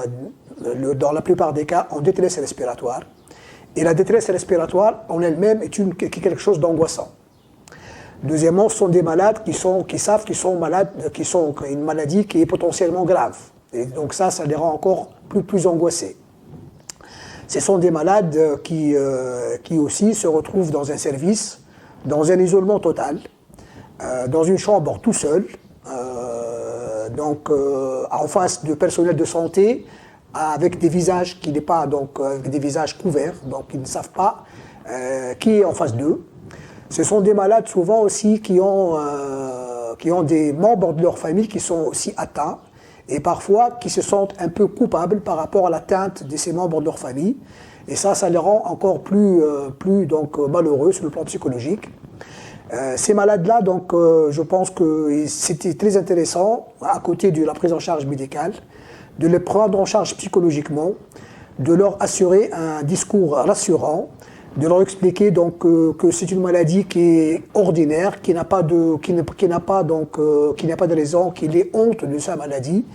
dans la plupart des cas, en détresse respiratoire. Et la détresse respiratoire en elle-même est quelque chose d'angoissant. Deuxièmement, ce sont des malades qui savent qu'ils sont malades, qui sont une maladie qui est potentiellement grave. Et donc ça les rend encore plus angoissés. Ce sont des malades qui aussi se retrouvent dans un service, dans un isolement total, dans une chambre tout seul, en face de personnel de santé, avec des visages qui n'est pas avec des visages couverts, donc ils ne savent pas qui est en face d'eux. Ce sont des malades souvent aussi qui ont des membres de leur famille qui sont aussi atteints et parfois qui se sentent un peu coupables par rapport à l'atteinte de ces membres de leur famille. Et ça les rend encore plus malheureux sur le plan psychologique. Ces malades-là, je pense que c'était très intéressant, à côté de la prise en charge médicale, de les prendre en charge psychologiquement, de leur assurer un discours rassurant, de leur expliquer que c'est une maladie qui est ordinaire, qui n'a pas de raison, qu'il ait honte de sa maladie,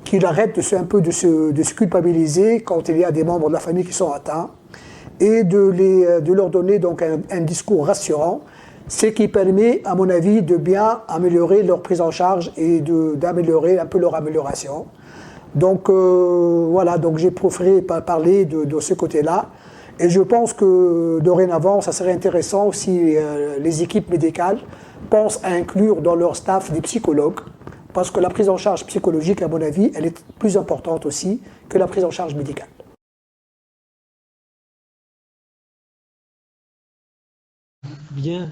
qu'il arrête de se culpabiliser quand il y a des membres de la famille qui sont atteints, et de leur donner un discours rassurant, ce qui permet, à mon avis, de bien améliorer leur prise en charge et d'améliorer un peu leur amélioration. Donc voilà, j'ai préféré parler de ce côté-là. Et je pense que dorénavant, ça serait intéressant si les équipes médicales pensent à inclure dans leur staff des psychologues, parce que la prise en charge psychologique, à mon avis, elle est plus importante aussi que la prise en charge médicale. Bien.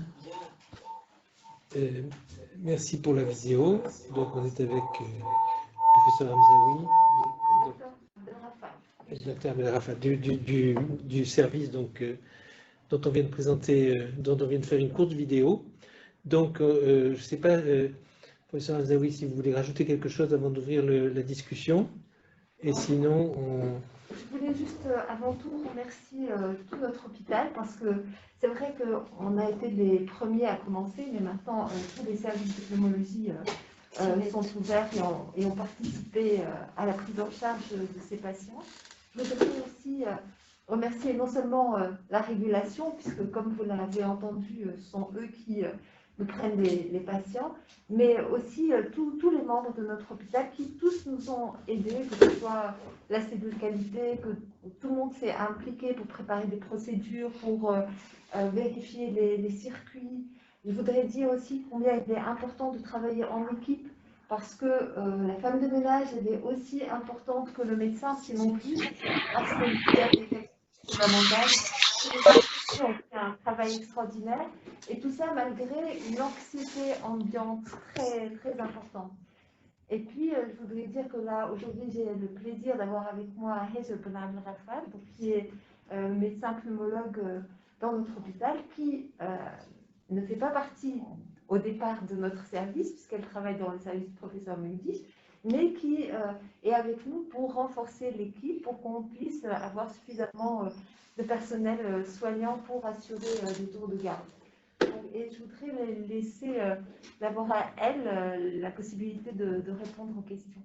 Merci pour la vidéo. Donc on est avec le professeur Hamzaoui, Dr Abdelrafat, du service dont on vient de présenter, dont on vient de faire une courte vidéo. Donc je ne sais pas, professeur Hamzaoui, si vous voulez rajouter quelque chose avant d'ouvrir la discussion. Et sinon, Je voulais juste avant tout remercier tout notre hôpital parce que c'est vrai qu'on a été les premiers à commencer, mais maintenant tous les services de pneumologie sont ouverts et ont participé à la prise en charge de ces patients. Je voudrais aussi remercier non seulement la régulation, puisque comme vous l'avez entendu, ce sont eux qui nous prennent les patients, mais aussi tous les membres de notre hôpital qui tous nous ont aidés, que ce soit la cellule qualité, que tout le monde s'est impliqué pour préparer des procédures, pour vérifier les circuits. Je voudrais dire aussi combien il est important de travailler en équipe, parce que la femme de ménage elle est aussi importante que le médecin, sinon plus, parce qu'il y a des questions fondamentales. On fait un travail extraordinaire et tout ça malgré une anxiété ambiante très, très importante. Et puis, je voudrais dire que là, aujourd'hui, j'ai le plaisir d'avoir avec moi Hazel Ben Abdelrafat, qui est médecin pneumologue dans notre hôpital, qui ne fait pas partie au départ de notre service, puisqu'elle travaille dans le service du professeur Mendish, mais qui est avec nous pour renforcer l'équipe, pour qu'on puisse avoir suffisamment de personnel soignant pour assurer des tours de garde. Et je voudrais laisser d'abord à elle la possibilité de répondre aux questions.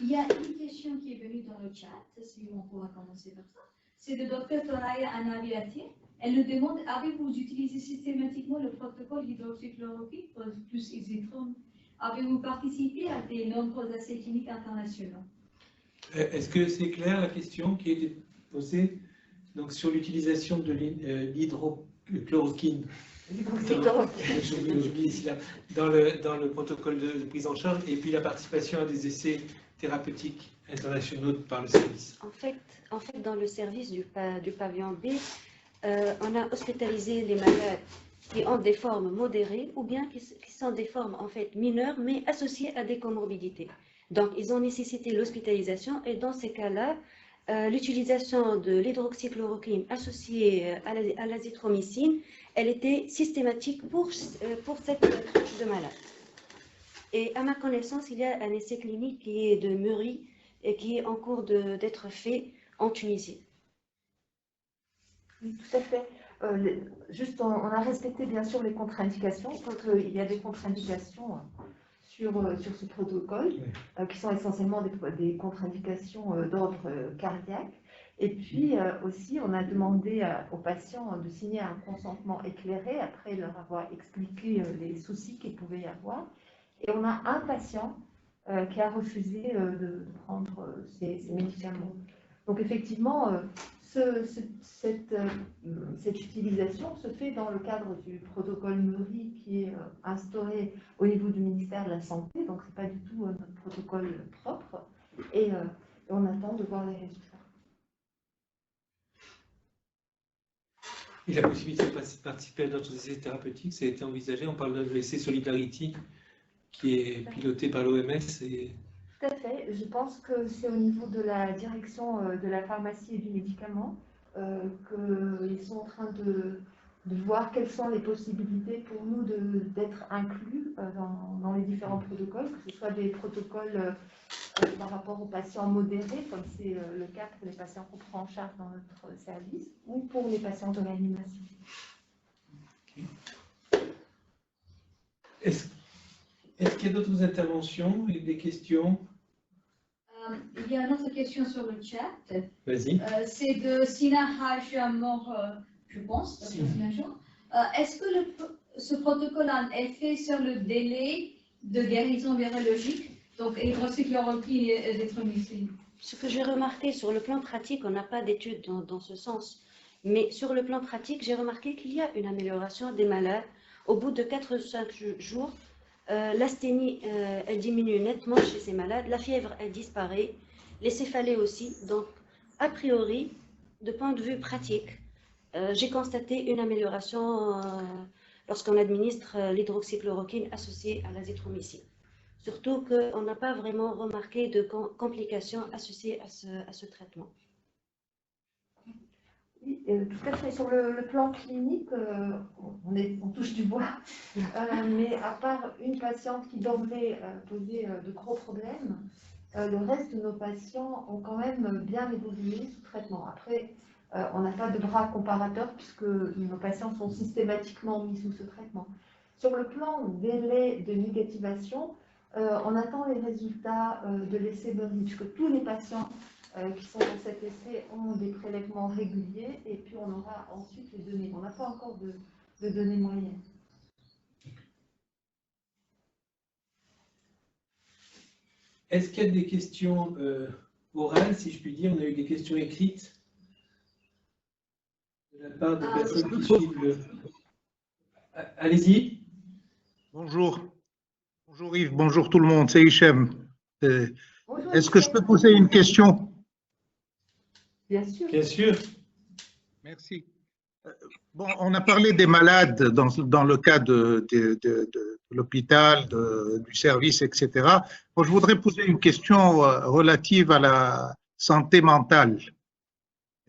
Il y a une question qui est venue dans le chat, si on pourra commencer par ça. C'est de Dr Toraya Anaviati. Elle nous demande, avez-vous utilisé systématiquement le protocole d'hydroxychloroquine plus Easytron? Avez-vous participé à des nombreux essais cliniques internationaux? est-ce que c'est clair la question qui a été posée donc, sur l'utilisation de l'hydrochloroquine j'oublie ici là, dans le protocole de prise en charge et puis la participation à des essais thérapeutiques internationaux par le service? En fait, dans le service du pavillon B, on a hospitalisé les malades qui ont des formes modérées ou bien qui sont des formes en fait mineures mais associées à des comorbidités. Donc, ils ont nécessité l'hospitalisation et dans ces cas-là, l'utilisation de l'hydroxychloroquine associée à l'azithromycine, elle était systématique pour cette tranche de malades. Et à ma connaissance, il y a un essai clinique qui est de Muri et qui est en cours d'être fait en Tunisie. Oui, tout à fait. Juste, on a respecté bien sûr les contre-indications. Quand il y a des contre-indications sur ce protocole, qui sont essentiellement des contre-indications d'ordre cardiaque. Et puis aussi, on a demandé aux patients de signer un consentement éclairé après leur avoir expliqué les soucis qu'il pouvait y avoir. Et on a un patient qui a refusé de prendre ces médicaments. Donc effectivement, cette utilisation se fait dans le cadre du protocole Muri qui est instauré au niveau du ministère de la Santé, donc ce n'est pas du tout notre protocole propre, et on attend de voir les résultats. Et la possibilité de participer à d'autres essais thérapeutiques, ça a été envisagé. On parle de l'essai Solidarity qui est piloté par l'OMS. Et... Tout à fait. Je pense que c'est au niveau de la direction de la pharmacie et du médicament qu'ils sont en train de voir quelles sont les possibilités pour nous d'être inclus dans les différents protocoles, que ce soit des protocoles par rapport aux patients modérés, comme c'est le cas pour les patients qu'on prend en charge dans notre service, ou pour les patients de réanimation. Okay. Est-ce qu'il y a d'autres interventions et des questions? Il y a une autre question sur le chat. Vas-y. C'est de Sina Hajamor, je pense. Est-ce que ce protocole a un effet sur le délai de guérison virologique, donc hydroxychloroquine et azithromycine? Ce que j'ai remarqué sur le plan pratique, on n'a pas d'études dans ce sens, mais sur le plan pratique, j'ai remarqué qu'il y a une amélioration des malades. Au bout de 4 ou 5 jours, l'asthénie, elle diminue nettement chez ces malades, la fièvre, elle disparaît, les céphalées aussi. Donc, a priori, de point de vue pratique, j'ai constaté une amélioration lorsqu'on administre l'hydroxychloroquine associée à l'azithromycine. Surtout qu'on n'a pas vraiment remarqué de complications associées à ce traitement. Oui, tout à fait. Sur le plan clinique, on touche du bois, mais à part une patiente qui d'emblée posait de gros problèmes, le reste de nos patients ont quand même bien évolué sous traitement. Après, on n'a pas de bras comparateurs puisque nos patients sont systématiquement mis sous ce traitement. Sur le plan délai de négativation, on attend les résultats de l'essai Muri, puisque tous les patients qui sont dans cet essai ont des prélèvements réguliers et puis on aura ensuite les données. On n'a pas encore de données moyennes. Est-ce qu'il y a des questions orales, si je puis dire? On a eu des questions écrites de la part des personnes qui suivent le... Allez-y. Bonjour. Bonjour Yves, bonjour tout le monde, c'est Hichem. Est-ce que je peux poser une question? Bien sûr. Bien sûr. Merci. Bon, on a parlé des malades dans le cas de l'hôpital, du service, etc. Bon, je voudrais poser une question relative à la santé mentale,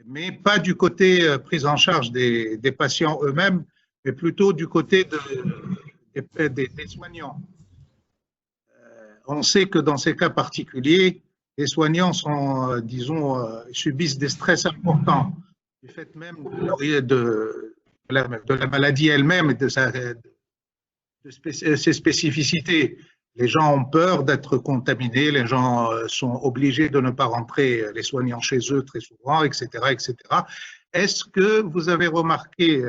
mais pas du côté prise en charge des patients eux-mêmes, mais plutôt du côté des soignants. On sait que dans ces cas particuliers, les soignants sont, subissent des stress importants, du fait même de la maladie elle-même et de ses spécificités. Les gens ont peur d'être contaminés, les gens sont obligés de ne pas rentrer, les soignants chez eux très souvent, etc., etc. Est-ce que vous avez remarqué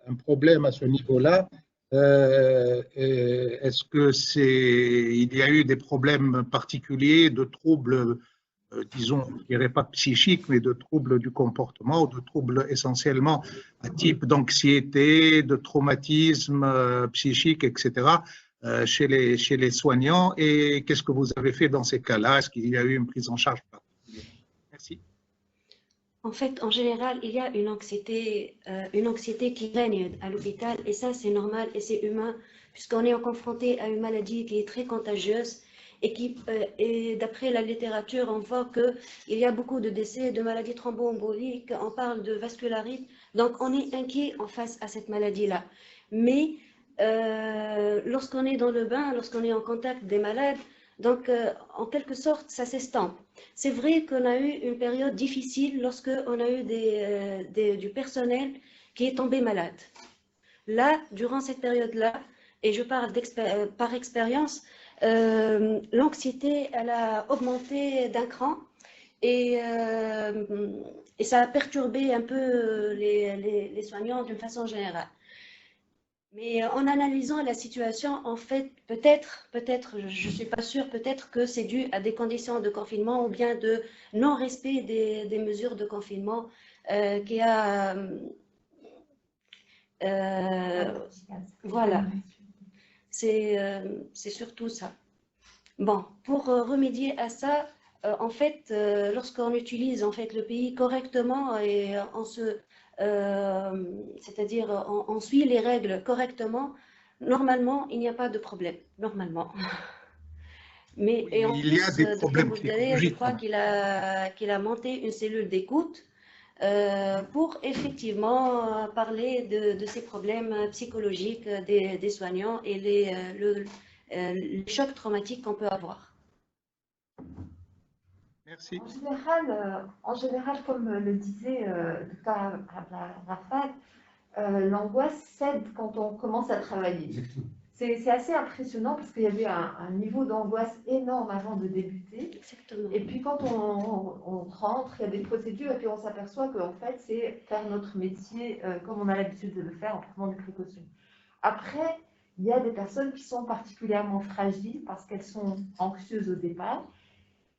un problème à ce niveau-là? Est-ce qu'il y a eu des problèmes particuliers de troubles, disons, je ne dirais pas psychiques, mais de troubles du comportement, ou de troubles essentiellement à type d'anxiété, de traumatisme psychique, etc., chez les soignants? Et qu'est-ce que vous avez fait dans ces cas-là? Est-ce qu'il y a eu une prise en charge particulière? Merci. En fait, en général, il y a une anxiété qui règne à l'hôpital, et ça, c'est normal et c'est humain, puisqu'on est confronté à une maladie qui est très contagieuse et d'après la littérature, on voit qu'il y a beaucoup de décès de maladies thromboemboliques, on parle de vascularite, donc on est inquiet en face à cette maladie-là. Mais lorsqu'on est dans le bain, lorsqu'on est en contact des malades, donc en quelque sorte, ça s'estompe. C'est vrai qu'on a eu une période difficile lorsqu'on a eu du personnel qui est tombé malade. Là, durant cette période-là, et je parle par expérience, l'anxiété, elle a augmenté d'un cran et ça a perturbé un peu les soignants d'une façon générale. Mais en analysant la situation, en fait, peut-être, je ne suis pas sûre, peut-être que c'est dû à des conditions de confinement ou bien de non-respect des mesures de confinement qui a... voilà, c'est surtout ça. Bon, pour remédier à ça, en fait, lorsqu'on utilise en fait, le pays correctement et c'est-à-dire on suit les règles correctement, normalement, il n'y a pas de problème, normalement. Mais oui, en il y a plus, des problèmes je crois qu'il a monté une cellule d'écoute pour effectivement parler de ces problèmes psychologiques des soignants et les chocs traumatiques qu'on peut avoir. Merci. En général, comme le disait Dr. Rafat, l'angoisse cède quand on commence à travailler. C'est assez impressionnant parce qu'il y avait un niveau d'angoisse énorme avant de débuter. Exactement. Et puis quand on rentre, il y a des procédures et puis on s'aperçoit qu'en fait, c'est faire notre métier comme on a l'habitude de le faire en prenant des précautions. Après, il y a des personnes qui sont particulièrement fragiles parce qu'elles sont anxieuses au départ.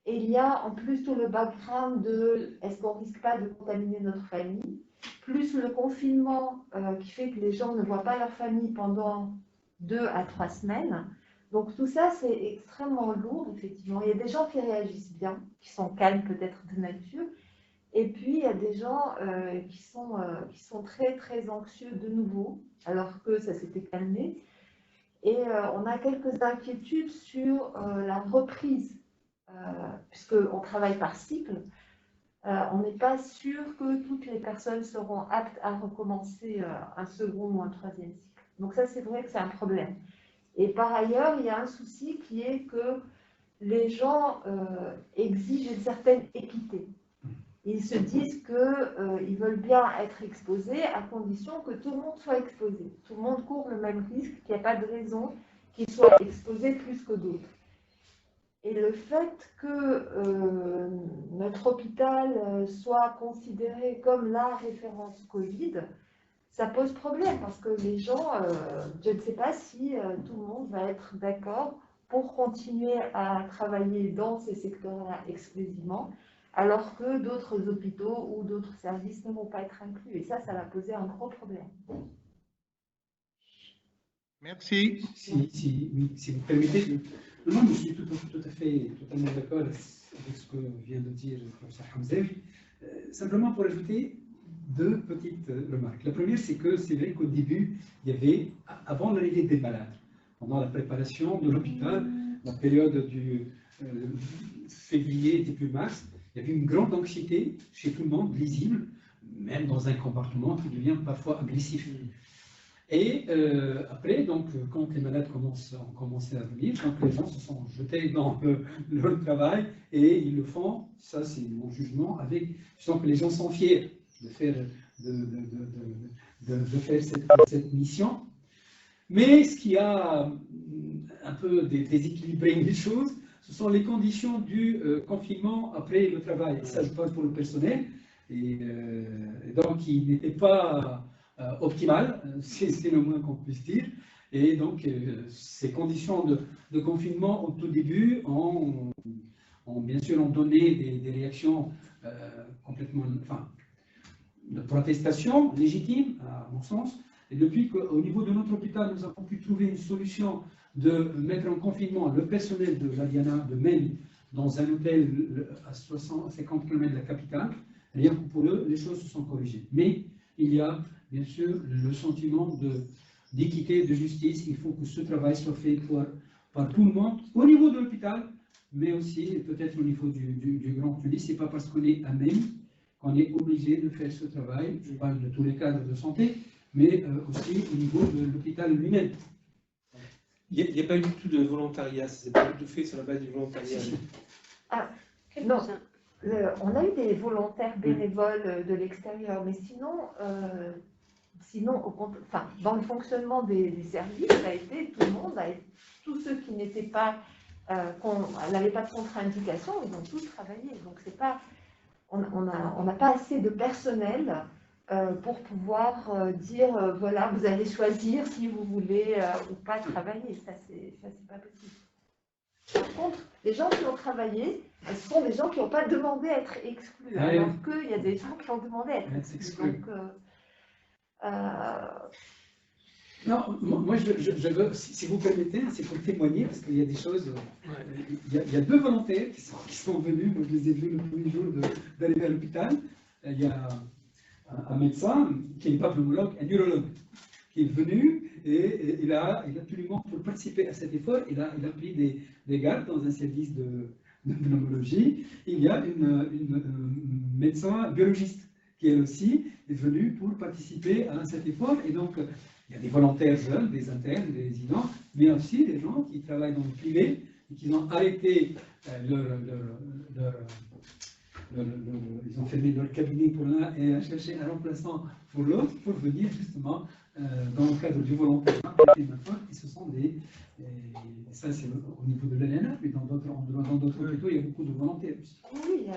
Et il y a en plus tout le background de est-ce qu'on ne risque pas de contaminer notre famille, plus le confinement qui fait que les gens ne voient pas leur famille pendant 2 à 3 semaines. Donc tout ça, c'est extrêmement lourd, effectivement. Il y a des gens qui réagissent bien, qui sont calmes peut-être de nature. Et puis, il y a des gens qui sont très, très anxieux de nouveau, alors que ça s'était calmé. Et on a quelques inquiétudes sur la reprise. Puisqu'on travaille par cycle, on n'est pas sûr que toutes les personnes seront aptes à recommencer un second ou un troisième cycle. Donc ça, c'est vrai que c'est un problème. Et par ailleurs, il y a un souci qui est que les gens exigent une certaine équité. Ils se disent qu'ils veulent bien être exposés à condition que tout le monde soit exposé. Tout le monde court le même risque, qu'il n'y a pas de raison qu'ils soient exposés plus que d'autres. Et le fait que notre hôpital soit considéré comme la référence Covid, ça pose problème parce que les gens, je ne sais pas si tout le monde va être d'accord pour continuer à travailler dans ces secteurs-là exclusivement, alors que d'autres hôpitaux ou d'autres services ne vont pas être inclus. Et ça va poser un gros problème. Merci. Si vous permettez, moi je suis totalement d'accord avec ce que vient de dire le professeur Hamzaoui. Simplement pour ajouter 2 petites remarques. La première, c'est que c'est vrai qu'au début, il y avait, avant l'arrivée des malades, pendant la préparation de l'hôpital, la période du février, début mars, il y avait une grande anxiété chez tout le monde, visible, même dans un comportement qui devient parfois agressif. Et après, donc, quand les malades ont commencé à venir, donc les gens se sont jetés dans leur travail et ils le font, ça c'est mon jugement, je sens que les gens sont fiers de faire, cette mission. Mais ce qui a un peu déséquilibré les choses, ce sont les conditions du confinement après le travail. Et ça, je parle pour le personnel. Et donc, il n'était pas optimal, c'est le moins qu'on puisse dire. Et donc, ces conditions de confinement au tout début ont bien sûr donné des réactions complètement, de protestation légitime, à mon sens. Et depuis qu'au niveau de notre hôpital, nous avons pu trouver une solution de mettre en confinement le personnel de l'Aliana de Maine dans un hôtel à 50 km de la capitale, rien que pour eux, les choses se sont corrigées. Mais il y a bien sûr le sentiment d'équité, de justice. Il faut que ce travail soit fait par tout le monde, au niveau de l'hôpital, mais aussi peut-être au niveau du Grand Tunis. Ce n'est pas parce qu'on est à même qu'on est obligé de faire ce travail. Je parle de tous les cadres de santé, mais aussi au niveau de l'hôpital lui-même. Il n'y a pas eu du tout de volontariat, c'est pas du tout fait sur la base du volontariat. Ah, non, on a eu des volontaires bénévoles de l'extérieur, mais sinon, dans le fonctionnement des services, ça a été tout le monde, tous ceux qui n'étaient pas, n'avaient pas de contre-indication, ils ont tous travaillé. Donc c'est pas, on n'a pas assez de personnel pour pouvoir dire voilà, vous allez choisir si vous voulez ou pas travailler. Ça c'est pas possible. Par contre, les gens qui ont travaillé, ce sont des gens qui n'ont pas demandé à être exclus, alors qu'il y a des gens qui ont demandé à être exclus. Donc, non, moi je veux, si vous permettez, c'est pour témoigner, parce qu'il y a des choses, il y a 2 volontaires qui sont venus, moi je les ai vus le premier jour d'arriver à l'hôpital. Il y a un médecin qui n'est pas pneumologue, un neurologue, qui est venu et il a absolument, pour participer à cet effort, il a pris des gardes dans un service de pneumologie. Il y a une médecin biologiste qui elle aussi est venue pour participer à cet effort. Et donc, il y a des volontaires jeunes, des internes, des résidents, mais aussi des gens qui travaillent dans le privé et qui ont arrêté ils ont fermé leur cabinet pour l'un et cherché un remplaçant pour l'autre pour venir justement dans le cadre du volontariat. Et ce sont ça c'est au niveau de l'ANF, mais dans d'autres hôpitaux, il y a beaucoup de volontaires aussi. Oui,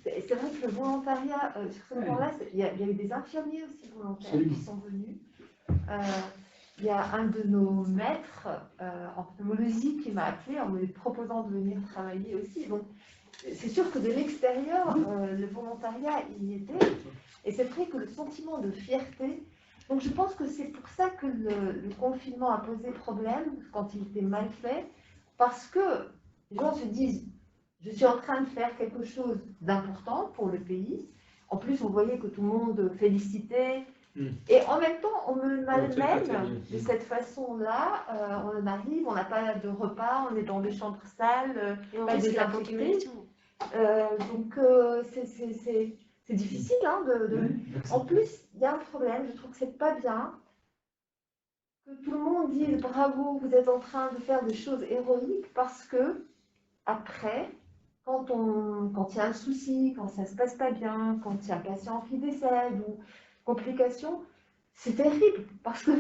c'est vrai que le volontariat, sur ce point-là, il y a eu des infirmiers aussi volontaires qui sont venus. Il y a un de nos maîtres en pneumologie qui m'a appelé en me proposant de venir travailler aussi. Donc, c'est sûr que de l'extérieur, le volontariat, il y était. Et c'est vrai que le sentiment de fierté. Donc, je pense que c'est pour ça que le confinement a posé problème quand il était mal fait. Parce que les gens se disent, je suis en train de faire quelque chose d'important pour le pays. En plus, vous voyez que tout le monde félicitait. Et en même temps, on me malmène de cette façon-là. On arrive, on n'a pas de repas, on est dans des chambres sales, pas désinfectées. Donc, c'est difficile. En plus, il y a un problème, je trouve que c'est pas bien que tout le monde dise bravo, vous êtes en train de faire des choses héroïques, parce que après, quand il y a un souci, quand ça se passe pas bien, quand il y a un patient qui décède ou complications, c'est terrible parce que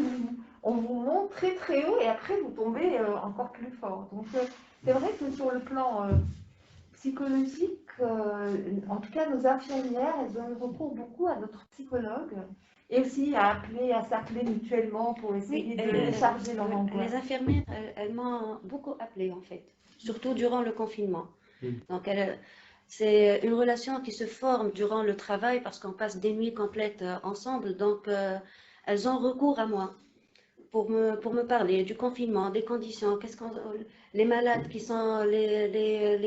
on vous monte très très haut et après vous tombez encore plus fort. Donc c'est vrai que sur le plan psychologique, en tout cas nos infirmières, elles ont recours beaucoup à notre psychologue et aussi à s'appeler mutuellement pour essayer de décharger leur angoisse. Les infirmières, elles m'ont beaucoup appelé en fait, surtout durant le confinement. Donc c'est une relation qui se forme durant le travail parce qu'on passe des nuits complètes ensemble. Donc, elles ont recours à moi pour me parler du confinement, des conditions, les malades qui sont les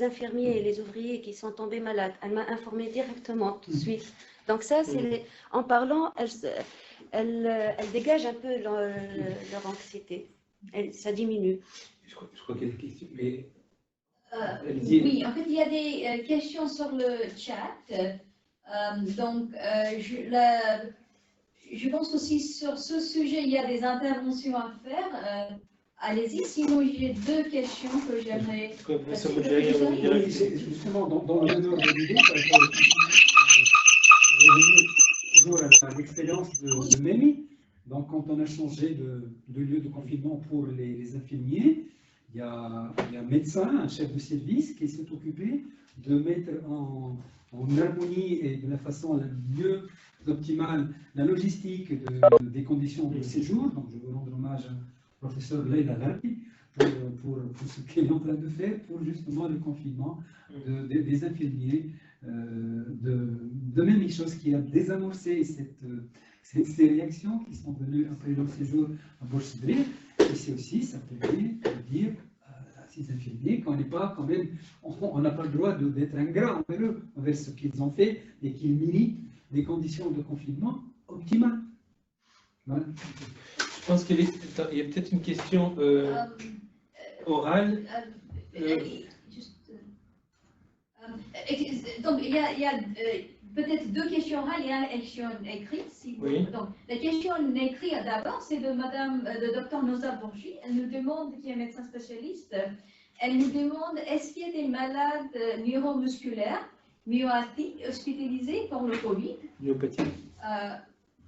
infirmiers et les ouvriers qui sont tombés malades. Elle m'a informé directement tout de suite. Donc ça, en parlant, elles dégagent un peu leur anxiété. Ça diminue. Je crois qu'il y a des questions, mais... Oui, en fait, il y a des questions sur le chat. Je pense aussi sur ce sujet, il y a des interventions à faire. Allez-y, sinon j'ai 2 questions que j'aimerais... Justement, dans le même ordre d'idée, toujours à l'expérience de Mémi. Donc, quand on a changé de lieu de confinement pour les infirmiers, il y a un médecin, un chef de service qui s'est occupé de mettre en harmonie et de la façon la mieux optimale la logistique des conditions de séjour. Donc je veux rendre hommage au professeur Leila Gharbi pour ce qu'elle est en train de faire pour justement le confinement des infirmiers. De même chose qui a désamorcé ces réactions qui sont venues après leur séjour à Bourg-Sidré. Et c'est aussi, ça permet de dire ces infirmiers, qu'on n'est pas quand même, on n'a pas le droit d'être ingrat envers eux, envers ce qu'ils ont fait et qu'ils méritent des conditions de confinement optimales. Voilà. Je pense qu'il y a peut-être une question orale. Donc, il y a peut-être deux questions orales et une question écrite. Si vous... Oui. Donc, la question écrite d'abord, c'est de Dr Noza Bourgi. Elle nous demande, qui est médecin spécialiste, elle nous demande est-ce qu'il y a des malades neuromusculaires, myoatiques, hospitalisés pour le Covid? Myopathie.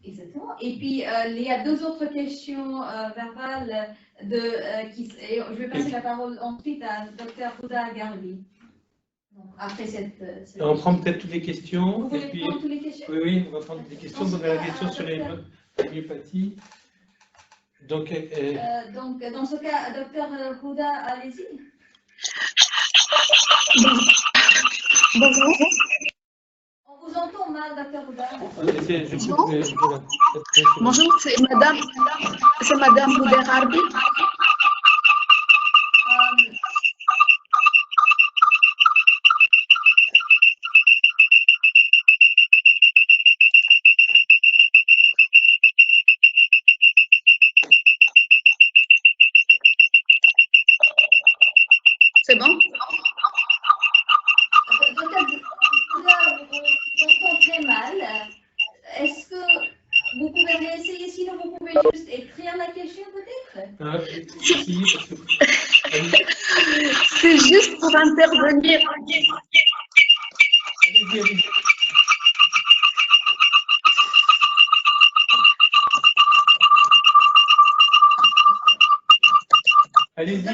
Exactement. Et puis, il y a deux autres questions verbales. Je vais passer la parole ensuite à Dr Houda Garbi. Après cette On prend peut-être toutes les questions. Vous voulez prendre toutes les questions? Oui, oui, on va prendre toutes les questions. Donc, la question sur les myopathies. Donc, dans ce cas, Dr Houda, allez-y. Bonjour. On vous entend mal, Dr Houda. Bonjour, c'est Madame Houda Garbi. C'est bon? Très mal. Est-ce que vous pouvez réessayer? Sinon, vous pouvez juste écrire la question peut-être? C'est juste pour intervenir. Allez-y,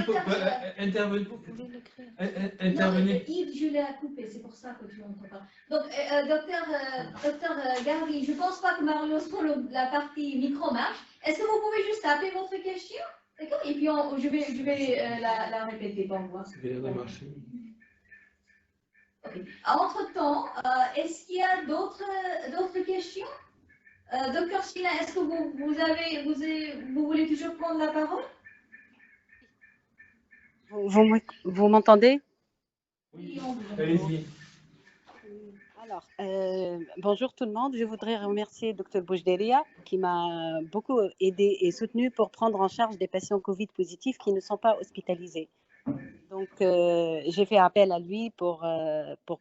intervenez. Yves, je l'ai coupé, c'est pour ça que je ne l'entends pas. Donc, docteur Garbi, je ne pense pas que malheureusement la partie micro marche. Est-ce que vous pouvez juste taper votre question? D'accord? Et puis je vais la répéter pour voir. Okay. Entre-temps, est-ce qu'il y a d'autres questions? Docteur China, est-ce que vous voulez toujours prendre la parole? Vous m'entendez? Oui, allez-y. Alors, bonjour tout le monde. Je voudrais remercier Dr Boujdelia qui m'a beaucoup aidé et soutenu pour prendre en charge des patients Covid positifs qui ne sont pas hospitalisés. Donc, j'ai fait appel à lui pour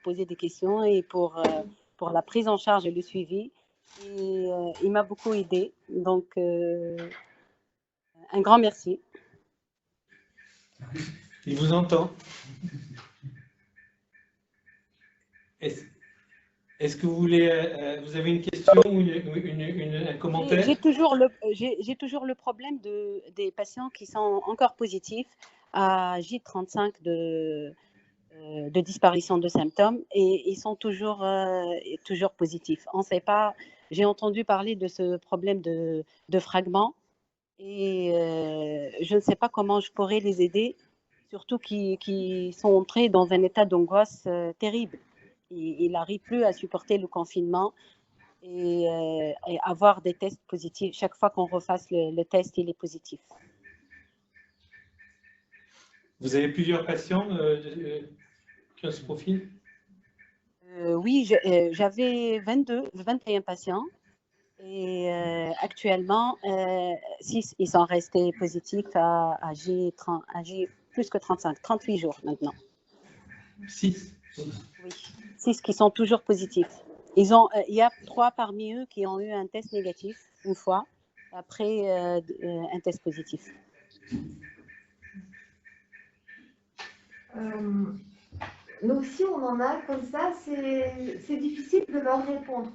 poser des questions et pour la prise en charge et le suivi. Et il m'a beaucoup aidé. Donc, un grand merci. Il vous entend. Est-ce que vous avez une question ou un commentaire? J'ai toujours le problème des patients qui sont encore positifs à J35 de disparition de symptômes et ils sont toujours positifs. On ne sait pas. J'ai entendu parler de ce problème de fragments et je ne sais pas comment je pourrais les aider, surtout qui sont entrés dans un état d'angoisse terrible. Il n'arrive plus à supporter le confinement et avoir des tests positifs. Chaque fois qu'on refasse le test, il est positif. Vous avez plusieurs patients qui ont ce profil? Oui, j'avais 21 patients et actuellement, 6 ils sont restés positifs à J plus que 38 jours maintenant. 6? Oui, 6 qui sont toujours positifs. Il y a 3 parmi eux qui ont eu un test négatif une fois, après un test positif. Nous aussi, on en a comme ça, c'est difficile de leur répondre.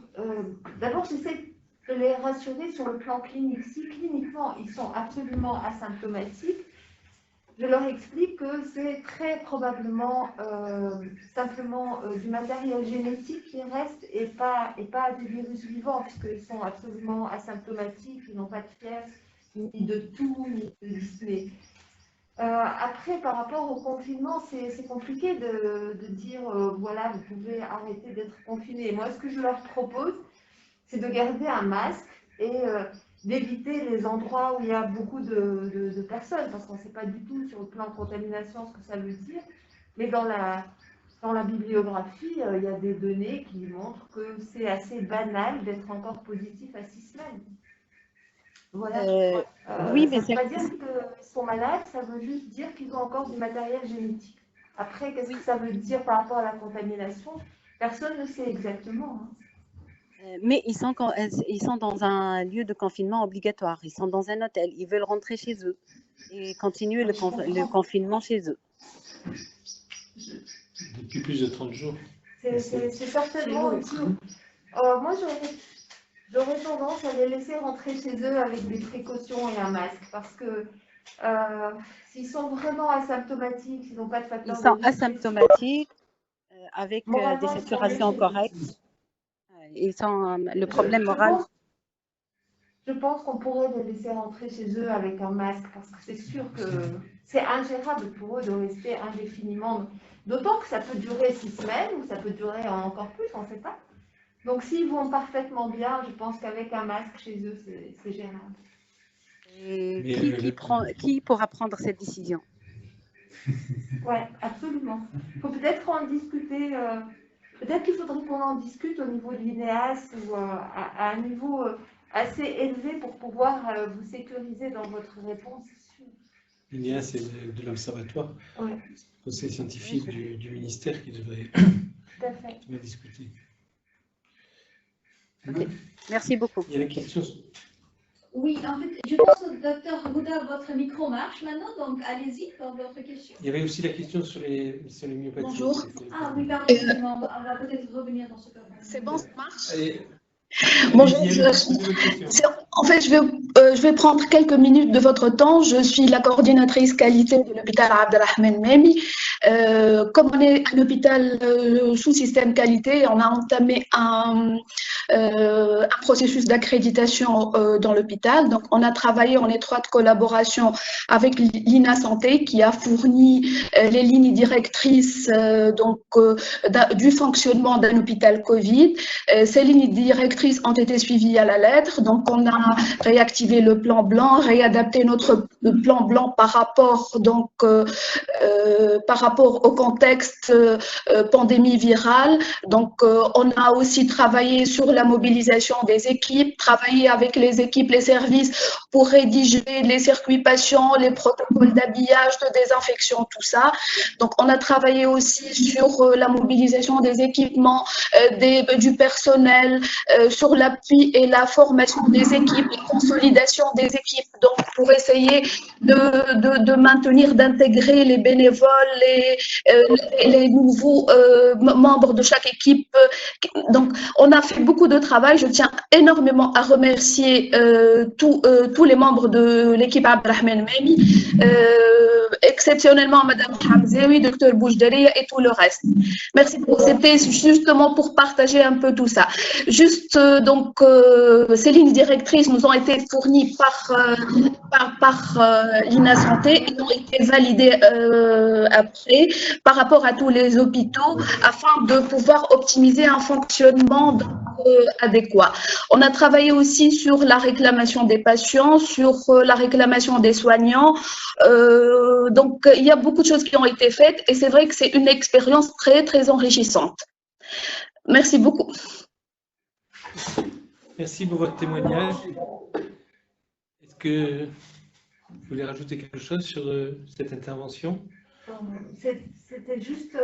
D'abord, j'essaie de les rassurer sur le plan clinique. Si cliniquement, ils sont absolument asymptomatiques, je leur explique que c'est très probablement simplement du matériel génétique qui reste et pas du virus vivant, puisqu'ils sont absolument asymptomatiques, ils n'ont pas de fièvre, ni de toux, ni de dyspnée. Après, par rapport au confinement, c'est compliqué de dire, voilà, vous pouvez arrêter d'être confiné. Moi, ce que je leur propose, c'est de garder un masque et d'éviter les endroits où il y a beaucoup de personnes, parce qu'on ne sait pas du tout sur le plan contamination ce que ça veut dire. Mais dans la bibliographie, il y a des données qui montrent que c'est assez banal d'être encore positif à 6 semaines. Voilà. Oui, Ça mais ne veut pas dire qu'ils sont malades, ça veut juste dire qu'ils ont encore du matériel génétique. Après, qu'est-ce que ça veut dire par rapport à la contamination? Personne ne sait exactement. Hein. Mais ils sont dans un lieu de confinement obligatoire. Ils sont dans un hôtel. Ils veulent rentrer chez eux et continuer le confinement chez eux. Depuis plus de 30 jours. C'est certainement aussi. Moi, j'aurais tendance à les laisser rentrer chez eux avec des précautions et un masque. Parce que s'ils sont vraiment asymptomatiques, s'ils n'ont pas de facteur Ils sont de risque, asymptomatiques avec des moralement, saturations ils sont correctes. Ils sont le problème moral. Je pense qu'on pourrait les laisser rentrer chez eux avec un masque parce que c'est sûr que c'est ingérable pour eux de rester indéfiniment. D'autant que ça peut durer 6 semaines ou ça peut durer encore plus, on ne sait pas. Donc s'ils vont parfaitement bien, je pense qu'avec un masque chez eux, c'est gérable. Et qui pourra prendre cette décision? Oui, absolument. Il faut peut-être en discuter. Peut-être qu'il faudrait qu'on en discute au niveau de l'INEAS ou à un niveau assez élevé pour pouvoir vous sécuriser dans votre réponse. L'INEAS, c'est de l'observatoire, ouais. le conseil scientifique du ministère qui devrait discuter. Okay. Merci beaucoup. Il y a des questions. Oui, en fait, je pense que docteur Houda, votre micro marche maintenant, donc allez-y pour votre question. Il y avait aussi la question sur les myopathies. Bonjour. Ah oui, pardon, on va peut-être revenir dans ce cas. C'est bon, ça marche? Allez. Bonjour. En fait, je vais prendre quelques minutes de votre temps. Je suis la coordinatrice qualité de l'hôpital Abdelrahman Mehmi. Comme on est un hôpital sous système qualité, on a entamé un processus d'accréditation dans l'hôpital. Donc, on a travaillé en étroite collaboration avec l'INA Santé qui a fourni les lignes directrices du fonctionnement d'un hôpital Covid. Ces lignes directrices ont été suivies à la lettre. Donc, on a réactivé le plan blanc, réadapté notre plan blanc par rapport au contexte pandémie virale. Donc, on a aussi travaillé sur la mobilisation des équipes, travaillé avec les équipes, les services pour rédiger les circuits patients, les protocoles d'habillage, de désinfection, tout ça. Donc, on a travaillé aussi sur la mobilisation des équipements, du personnel, sur l'appui et la formation des équipes, la consolidation des équipes, donc pour essayer de maintenir, d'intégrer les bénévoles, les nouveaux membres de chaque équipe. Donc, on a fait beaucoup de travail. Je tiens énormément à remercier tous les membres de l'équipe Abdelrahman Mehmi, exceptionnellement Madame Hamzaoui, Dr Boujdaria et tout le reste. Merci beaucoup. C'était justement pour partager un peu tout ça. Juste, ces lignes directrices nous ont été fournies par l'INA Santé et ont été validées après par rapport à tous les hôpitaux afin de pouvoir optimiser un fonctionnement adéquat. On a travaillé aussi sur la réclamation des patients, sur la réclamation des soignants. Donc, il y a beaucoup de choses qui ont été faites et c'est vrai que c'est une expérience très, très enrichissante. Merci beaucoup. Merci pour votre témoignage. Est-ce que vous voulez rajouter quelque chose sur cette intervention? C'était juste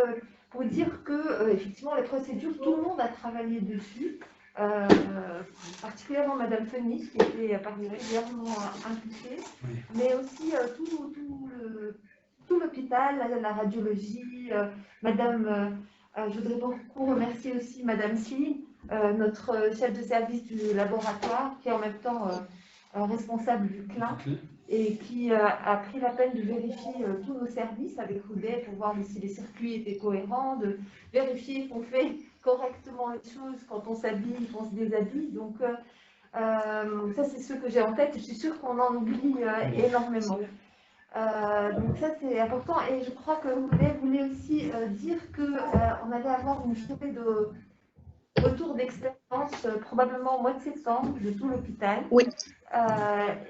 pour dire que, effectivement, les procédures, tout le monde a travaillé dessus, particulièrement Madame Fenich, qui était particulièrement impliquée, mais aussi tout l'hôpital, la radiologie, je voudrais beaucoup remercier aussi Madame Sli, notre chef de service du laboratoire, qui est en même temps responsable du CLIN et qui a pris la peine de vérifier tous nos services avec Houdet pour voir si les circuits étaient cohérents, de vérifier qu'on fait correctement les choses quand on s'habille, qu'on se déshabille. Donc ça, c'est ce que j'ai en tête. Je suis sûre qu'on en oublie énormément. Donc ça, c'est important. Et je crois que Houdet voulait aussi dire qu'on allait avoir une journée retour d'expérience probablement au mois de septembre de tout l'hôpital. Oui.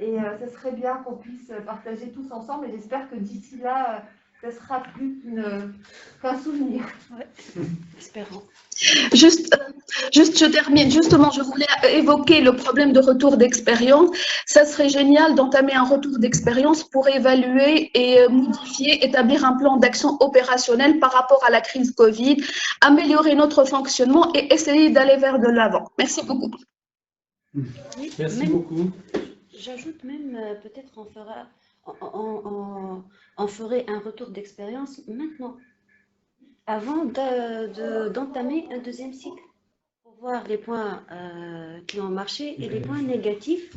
Et ça serait bien qu'on puisse partager tous ensemble et j'espère que d'ici là, ça sera plus qu'un souvenir. Ouais. Espérons. Juste, je termine. Justement, je voulais évoquer le problème de retour d'expérience. Ça serait génial d'entamer un retour d'expérience pour évaluer et modifier, établir un plan d'action opérationnel par rapport à la crise Covid, améliorer notre fonctionnement et essayer d'aller vers de l'avant. Merci beaucoup. Oui, Merci beaucoup. J'ajoute même, peut-être on ferait un retour d'expérience maintenant, avant d'entamer un deuxième cycle, pour voir les points qui ont marché et les points négatifs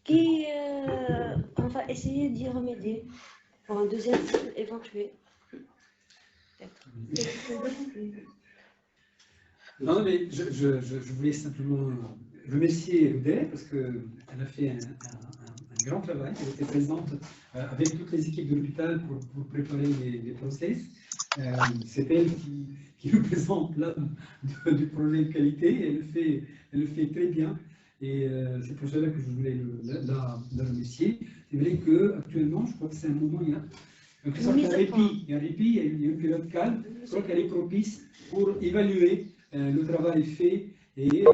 on va essayer d'y remédier pour un deuxième cycle éventuel. Non, mais je voulais simplement remercier Oudé parce qu'elle a fait un grand travail. Elle était présente avec toutes les équipes de l'hôpital pour préparer les process. C'est elle qui représente l'âme du projet de qualité. Elle le fait très bien. Et c'est pour cela que je voulais la remercier. C'est vrai qu'actuellement, je crois que c'est un moment, il y a un répit, il y a une période calme. Je crois qu'elle est propice pour évaluer le travail fait et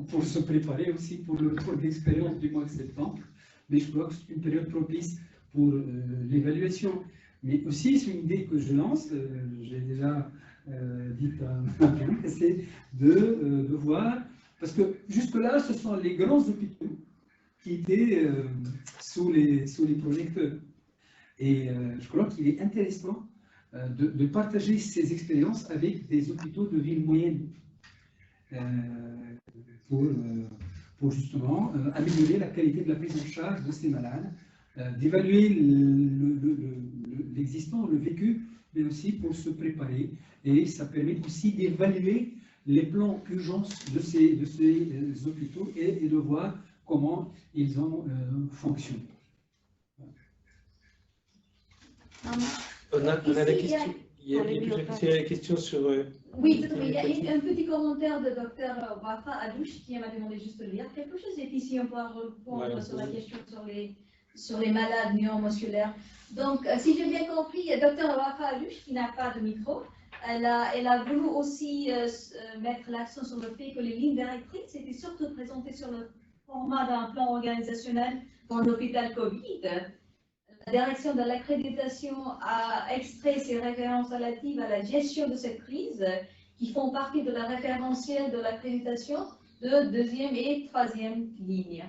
pour se préparer aussi pour le retour d'expérience du mois de septembre. Mais je crois que c'est une période propice pour l'évaluation. Mais aussi, c'est une idée que je lance, j'ai déjà dit à Pierre, c'est de voir, parce que jusque-là, ce sont les grands hôpitaux qui étaient sous les projecteurs. Et je crois qu'il est intéressant de partager ces expériences avec des hôpitaux de ville moyenne pour justement améliorer la qualité de la prise en charge de ces malades, d'évaluer l'existant, le vécu, mais aussi pour se préparer. Et ça permet aussi d'évaluer les plans urgence de ces hôpitaux et de voir comment ils ont fonctionné. On a la question. Il y a plusieurs questions sur... Oui, il y a un petit commentaire de Dr Wafa Alouche qui m'a demandé juste de lire quelque chose. Et puis si on peut répondre sur la question sur les malades neuromusculaires. Donc, si j'ai bien compris, Dr Wafa Alouche, qui n'a pas de micro, elle a voulu aussi mettre l'accent sur le fait que les lignes directrices étaient surtout présentées sur le format d'un plan organisationnel dans l'hôpital Covid. La direction de l'accréditation a extrait ces références relatives à la gestion de cette crise qui font partie de la référentielle de l'accréditation de deuxième et troisième ligne.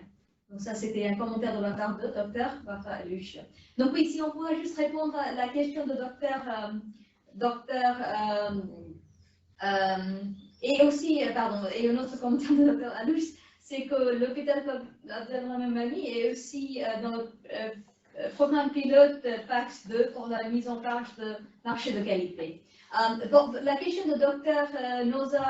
Donc ça, c'était un commentaire de la part de Dr Wafa Alouche. Donc oui, si on pourrait juste répondre à la question de et aussi, et un autre commentaire de Dr Alouche, c'est que l'hôpital Abdelrahmani est aussi dans le programme pilote PAX 2 pour la mise en place de marché de qualité. Bon, la question de Dr Noza,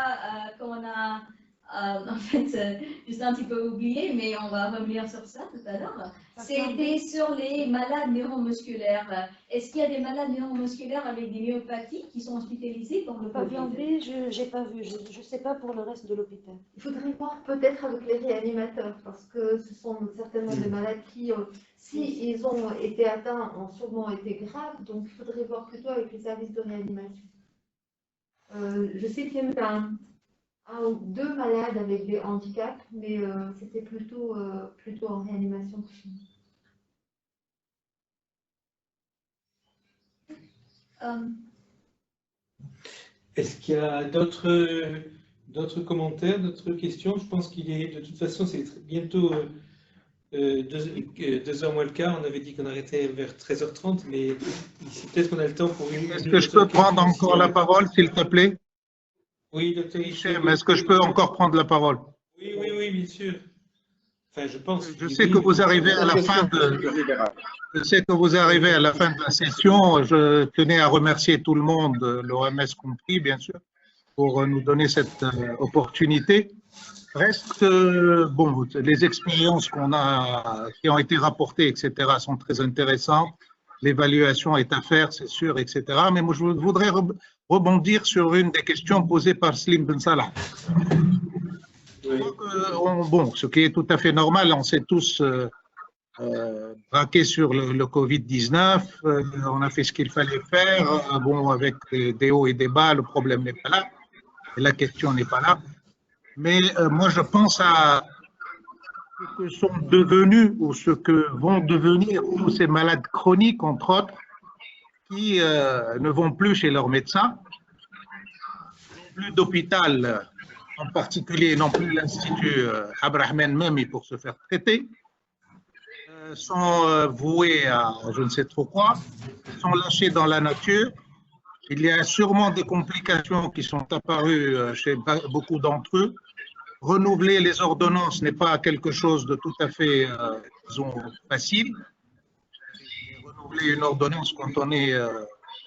qu'on a en fait juste un petit peu oublié, mais on va revenir sur ça tout à l'heure, c'était sur les malades neuromusculaires. Est-ce qu'il y a des malades neuromusculaires avec des myopathies qui sont hospitalisés dans le Pavillon B, je n'ai pas vu, je ne sais pas pour le reste de l'hôpital. Il faudrait voir peut-être avec les réanimateurs, parce que ce sont certainement des malades qui, si ils ont été atteints, ont sûrement été graves, donc il faudrait voir plutôt avec les services de réanimation. Je sais qu'il y a eu un ou deux malades avec des handicaps, mais c'était plutôt en réanimation. Est-ce qu'il y a d'autres commentaires, d'autres questions? Je pense qu'il est, de toute façon, c'est bientôt 2h moins le quart. On avait dit qu'on arrêtait vers 13h30, mais ici, peut-être qu'on a le temps pour une... Est-ce que je peux prendre encore la parole, s'il te plaît? Oui, docteur Hichem. Est-ce que je peux encore prendre la parole? Oui, bien sûr. Enfin, je pense. Je sais que vous arrivez à la fin je sais que vous arrivez à la fin de la session. Je tenais à remercier tout le monde, l'OMS compris, bien sûr, pour nous donner cette opportunité. Reste bon, les expériences qui ont été rapportées, etc., sont très intéressantes. L'évaluation est à faire, c'est sûr, etc. Mais moi, je voudrais rebondir sur une des questions posées par Slim Ben Salah. Bon, ce qui est tout à fait normal, on s'est tous braqués sur le Covid-19, on a fait ce qu'il fallait faire, bon, avec des hauts et des bas, le problème n'est pas là, et la question n'est pas là. Mais moi, je pense à ce que sont devenus ou ce que vont devenir tous ces malades chroniques, entre autres, qui ne vont plus chez leur médecin, plus d'hôpital, en particulier non plus l'Institut Abdrahman Memi pour se faire traiter, sont voués à je ne sais trop quoi, sont lâchés dans la nature. Il y a sûrement des complications qui sont apparues chez beaucoup d'entre eux. Renouveler les ordonnances n'est pas quelque chose de tout à fait disons, facile. Renouveler une ordonnance quand on est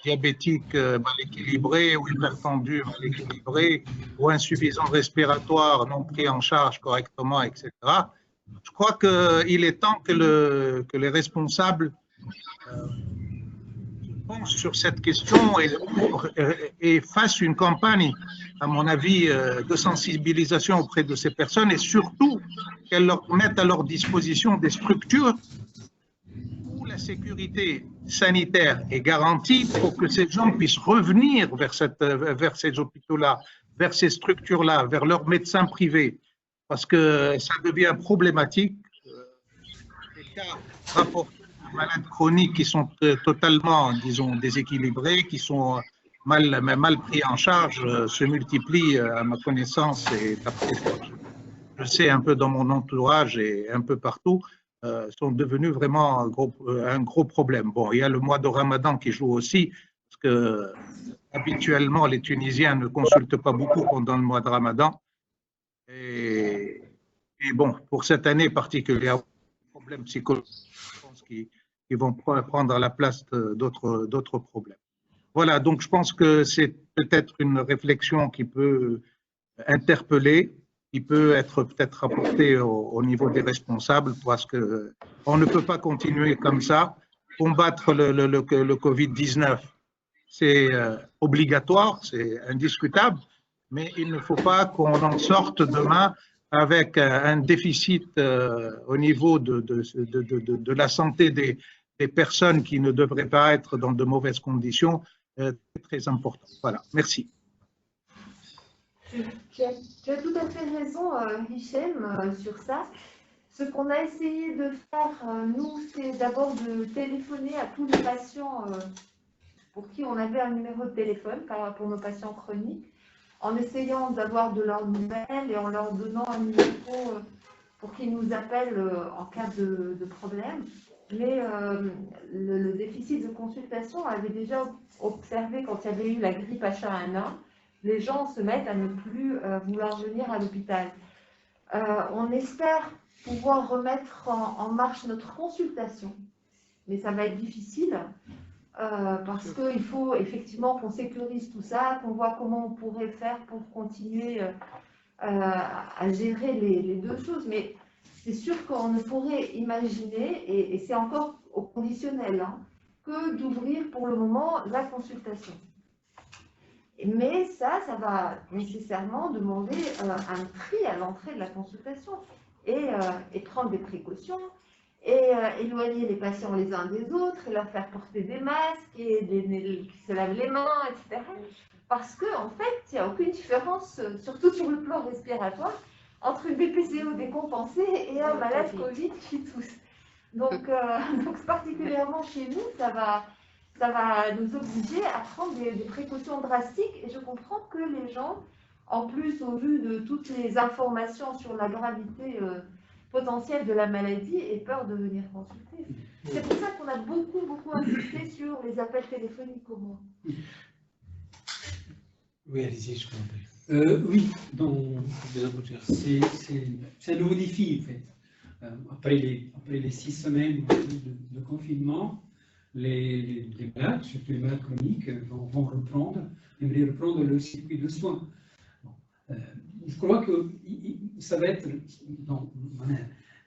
diabétique mal équilibré ou hypertendu mal équilibré ou insuffisant respiratoire non pris en charge correctement, etc. Je crois qu'il est temps que les responsables pensent sur cette question et fassent une campagne, à mon avis, de sensibilisation auprès de ces personnes et surtout qu'elles leur mettent à leur disposition des structures où la sécurité sanitaire est garantie pour que ces gens puissent revenir vers ces hôpitaux-là, vers ces structures-là, vers leurs médecins privés, parce que ça devient problématique. Les cas rapportés de malades chroniques qui sont totalement, disons, déséquilibrés, qui sont mal pris en charge, se multiplient à ma connaissance et d'après ce que je sais un peu dans mon entourage et un peu partout, sont devenus vraiment un gros problème. Bon, il y a le mois de Ramadan qui joue aussi, parce que habituellement les Tunisiens ne consultent pas beaucoup pendant le mois de Ramadan. Et bon, pour cette année particulièrement, problèmes psychologiques qui vont prendre la place d'autres problèmes. Voilà, donc je pense que c'est peut-être une réflexion qui peut interpeller, qui peut être peut-être rapportée au niveau des responsables, parce qu'on ne peut pas continuer comme ça. Combattre le Covid-19, c'est obligatoire, c'est indiscutable, mais il ne faut pas qu'on en sorte demain avec un déficit au niveau de la santé des personnes qui ne devraient pas être dans de mauvaises conditions, très important. Voilà, merci. Tu as tout à fait raison, Hichem, sur ça. Ce qu'on a essayé de faire, nous, c'est d'abord de téléphoner à tous les patients pour qui on avait un numéro de téléphone, pour nos patients chroniques, en essayant d'avoir de leurs nouvelles et en leur donnant un numéro pour qu'ils nous appellent en cas de problème. Mais le déficit de consultation avait déjà observé quand il y avait eu la grippe H1N1, les gens se mettent à ne plus vouloir venir à l'hôpital. On espère pouvoir remettre en marche notre consultation, mais ça va être difficile parce qu'il faut effectivement qu'on sécurise tout ça, qu'on voit comment on pourrait faire pour continuer à gérer les deux choses. Mais c'est sûr qu'on ne pourrait imaginer, et c'est encore au conditionnel, hein, que d'ouvrir pour le moment la consultation. Mais ça va nécessairement demander un tri à l'entrée de la consultation et prendre des précautions et éloigner les patients les uns des autres et leur faire porter des masques et qui se lavent les mains, etc. Parce qu'en fait, il n'y a aucune différence, surtout sur le plan respiratoire, entre une BPCO décompensée et un malade Covid qui tousse. Donc particulièrement chez nous, ça va nous obliger à prendre des précautions drastiques. Et je comprends que les gens, en plus, au vu de toutes les informations sur la gravité potentielle de la maladie, aient peur de venir consulter. C'est pour ça qu'on a beaucoup insisté sur les appels téléphoniques au moins. Oui, allez-y, je comprends. Oui, c'est un nouveau défi, en fait. Après les 6 semaines de confinement, les malades, surtout les malades chroniques, vont reprendre le circuit de soins. Bon, je crois que ça va être,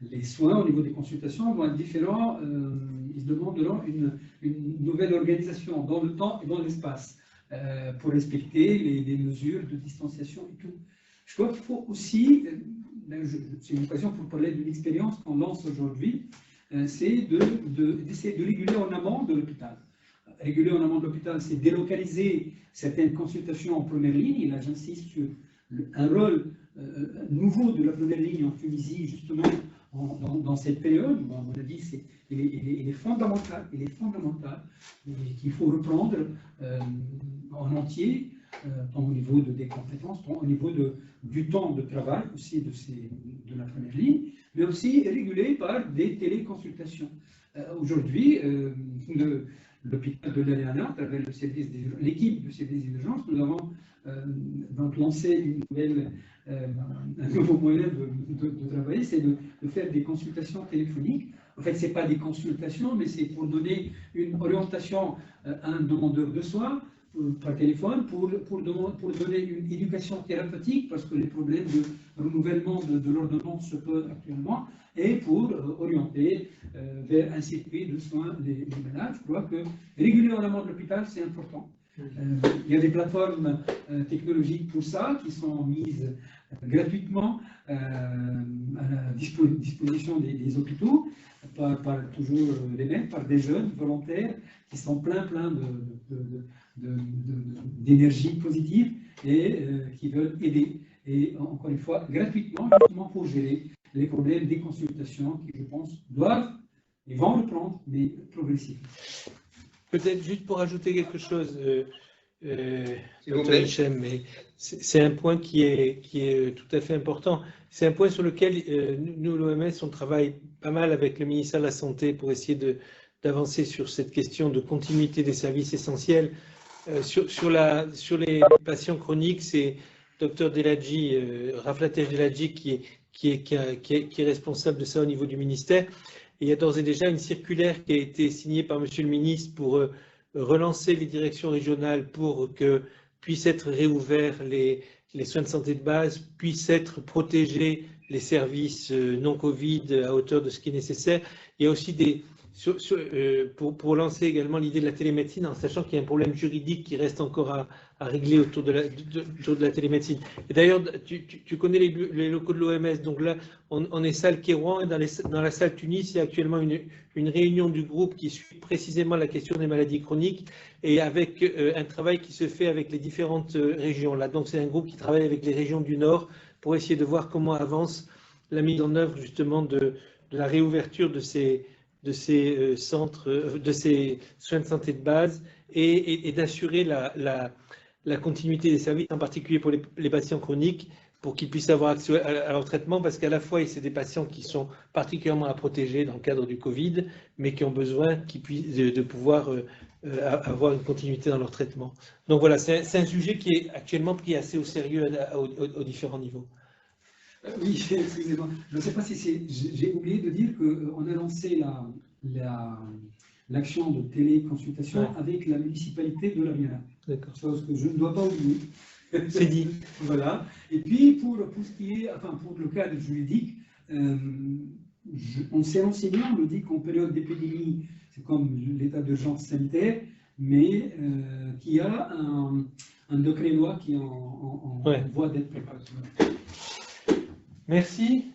les soins au niveau des consultations vont être différents. Ils demanderont une nouvelle organisation dans le temps et dans l'espace. pour respecter les mesures de distanciation et tout. Je crois qu'il faut aussi, c'est une occasion pour parler d'une expérience qu'on lance aujourd'hui, c'est d'essayer de réguler en amont de l'hôpital. Réguler en amont de l'hôpital, c'est délocaliser certaines consultations en première ligne, et là j'insiste sur un rôle nouveau de la première ligne en Tunisie, justement, dans cette période. Bon, à mon avis, il est fondamental, qu'il faut reprendre en entier, tant au niveau des compétences, tant au niveau du temps de travail aussi de la première ligne, mais aussi régulé par des téléconsultations. Aujourd'hui, l'hôpital de l'Ariana, à travers l'équipe du service d'urgence, nous avons donc lancé un nouveau moyen de travailler, c'est de faire des consultations téléphoniques. En fait, ce n'est pas des consultations, mais c'est pour donner une orientation à un demandeur de soins par téléphone, pour donner une éducation thérapeutique, parce que les problèmes de renouvellement de l'ordonnance se posent actuellement, et pour orienter vers un circuit de soins les malades. Je crois que réguler en amont de l'hôpital, c'est important. Il y a des plateformes technologiques pour ça qui sont mises gratuitement à la disposition des hôpitaux, par toujours les mêmes, par des jeunes volontaires qui sont pleins d'énergie positive et qui veulent aider. Et encore une fois, gratuitement, justement pour gérer les problèmes des consultations qui, je pense, doivent et vont reprendre, mais progressivement. Peut-être juste pour ajouter quelque chose, Dr. Hichem, mais c'est un point qui est tout à fait important. C'est un point sur lequel nous, l'OMS, on travaille pas mal avec le ministère de la Santé pour essayer d'avancer sur cette question de continuité des services essentiels. Sur les patients chroniques, c'est Dr Deladji, Raflater Deladji qui est responsable de ça au niveau du ministère. Et il y a d'ores et déjà une circulaire qui a été signée par Monsieur le ministre pour relancer les directions régionales pour que puissent être réouverts les soins de santé de base, puissent être protégés les services non Covid à hauteur de ce qui est nécessaire. Il y a aussi pour lancer également l'idée de la télémédecine, en sachant qu'il y a un problème juridique qui reste encore à régler autour de la télémédecine. Et d'ailleurs, tu connais les locaux de l'OMS, donc là, on est salle Kérouan, et dans la salle Tunis, il y a actuellement une réunion du groupe qui suit précisément la question des maladies chroniques, et avec un travail qui se fait avec les différentes régions. Là, donc c'est un groupe qui travaille avec les régions du Nord pour essayer de voir comment avance la mise en œuvre justement de la réouverture de ces centres, de ces soins de santé de base, et d'assurer la continuité des services, en particulier pour les patients chroniques, pour qu'ils puissent avoir accès à leur traitement, parce qu'à la fois, c'est des patients qui sont particulièrement à protéger dans le cadre du Covid, mais qui ont besoin de pouvoir avoir une continuité dans leur traitement. Donc voilà, c'est un sujet qui est actuellement pris assez au sérieux aux différents niveaux. Oui, excusez-moi. Je ne sais pas si j'ai oublié de dire qu'on a lancé l'action de téléconsultation avec la municipalité de l'Ariana. Chose que je ne dois pas oublier. C'est dit. Voilà. Et puis, pour ce qui est, pour le cadre juridique, on s'est renseigné, on nous dit qu'en période d'épidémie, c'est comme l'état d'urgence sanitaire, mais qu'il y a un décret-loi qui est en voie d'être préparé. Merci.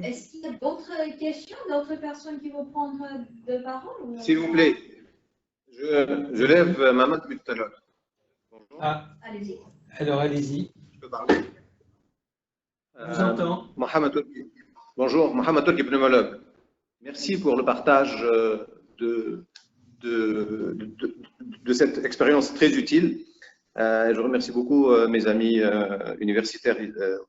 Est-ce qu'il y a d'autres questions, d'autres personnes qui vont prendre de parole? S'il vous plaît, je lève ma main depuis tout à l'heure. Allez-y. Alors, allez-y. Je peux parler. Je vous entends. Bonjour, Mohamed Turki, pneumologue. Merci pour le partage de cette expérience très utile. Je remercie beaucoup mes amis universitaires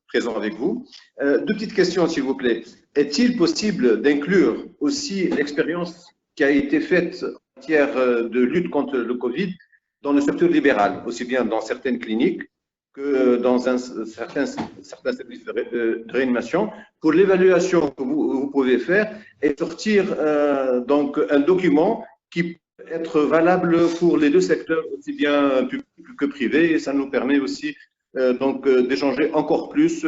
présents avec vous. Deux petites questions, s'il vous plaît. Est-il possible d'inclure aussi l'expérience qui a été faite en matière de lutte contre le Covid dans le secteur libéral, aussi bien dans certaines cliniques que dans certains services de réanimation, pour l'évaluation que vous pouvez faire et sortir donc un document qui peut être valable pour les deux secteurs, aussi bien public que privé, et ça nous permet aussi donc d'échanger encore plus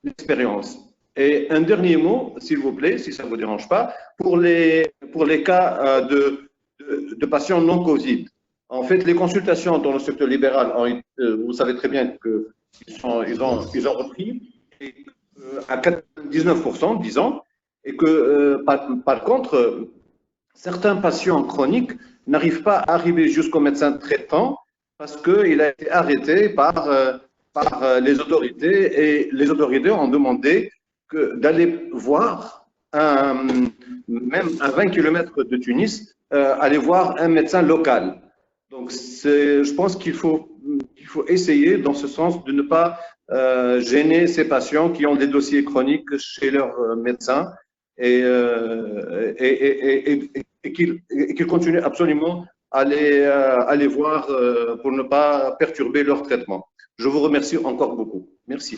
l'expérience. Et un dernier mot, s'il vous plaît, si ça ne vous dérange pas, pour les cas de patients non Covid. En fait, les consultations dans le secteur libéral, vous savez très bien qu'ils ont repris à 99%, disons, et que par contre, certains patients chroniques n'arrivent pas à arriver jusqu'au médecin traitant parce qu'il a été arrêté par les autorités, et les autorités ont demandé d'aller voir, même à 20 km de Tunis, aller voir un médecin local. Donc, je pense qu'il faut essayer, dans ce sens, de ne pas gêner ces patients qui ont des dossiers chroniques chez leur médecin et qu'ils continuent absolument à les voir pour ne pas perturber leur traitement. Je vous remercie encore beaucoup. Merci.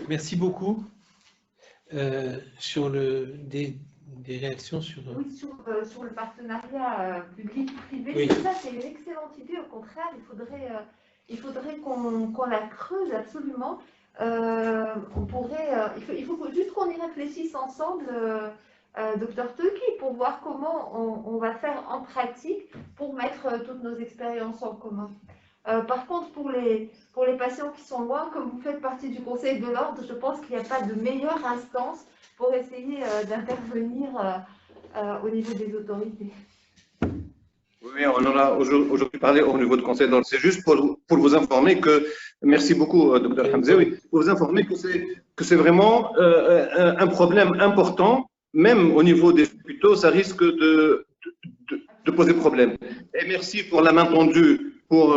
Merci beaucoup. Sur des réactions sur… Oui, sur le partenariat public-privé, Oui. ça c'est une excellente idée. Au contraire, il faudrait qu'on la creuse absolument. Il faut juste qu'on y réfléchisse ensemble, Dr Teuki, pour voir comment on va faire en pratique pour mettre toutes nos expériences en commun. Par contre, pour les patients qui sont loin, comme vous faites partie du Conseil de l'ordre, je pense qu'il n'y a pas de meilleure instance pour essayer d'intervenir au niveau des autorités. Oui, on en a aujourd'hui parlé au niveau du Conseil de l'ordre. C'est juste pour vous informer que, merci beaucoup, Dr Hamzaoui, pour vous informer que c'est vraiment un problème important, même au niveau des hôpitaux, ça risque de poser problème. Et merci pour la main tendue pour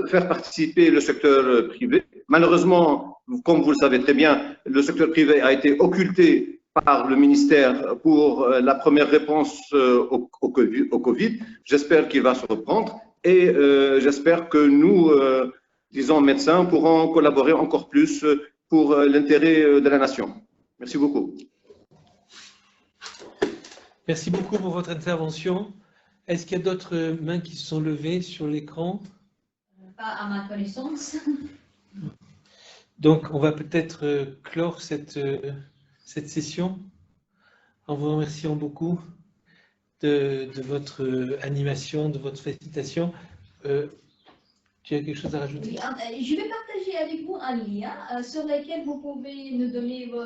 faire participer le secteur privé. Malheureusement, comme vous le savez très bien, le secteur privé a été occulté par le ministère pour la première réponse au Covid. J'espère qu'il va se reprendre et j'espère que nous, disons médecins, pourrons collaborer encore plus pour l'intérêt de la nation. Merci beaucoup. Merci beaucoup pour votre intervention. Est-ce qu'il y a d'autres mains qui se sont levées sur l'écran? Pas à ma connaissance. Donc, on va peut-être clore cette session en vous remerciant beaucoup de votre animation, de votre félicitation. Tu as quelque chose à rajouter? Oui, je vais partager avec vous un lien sur lequel vous pouvez nous donner vos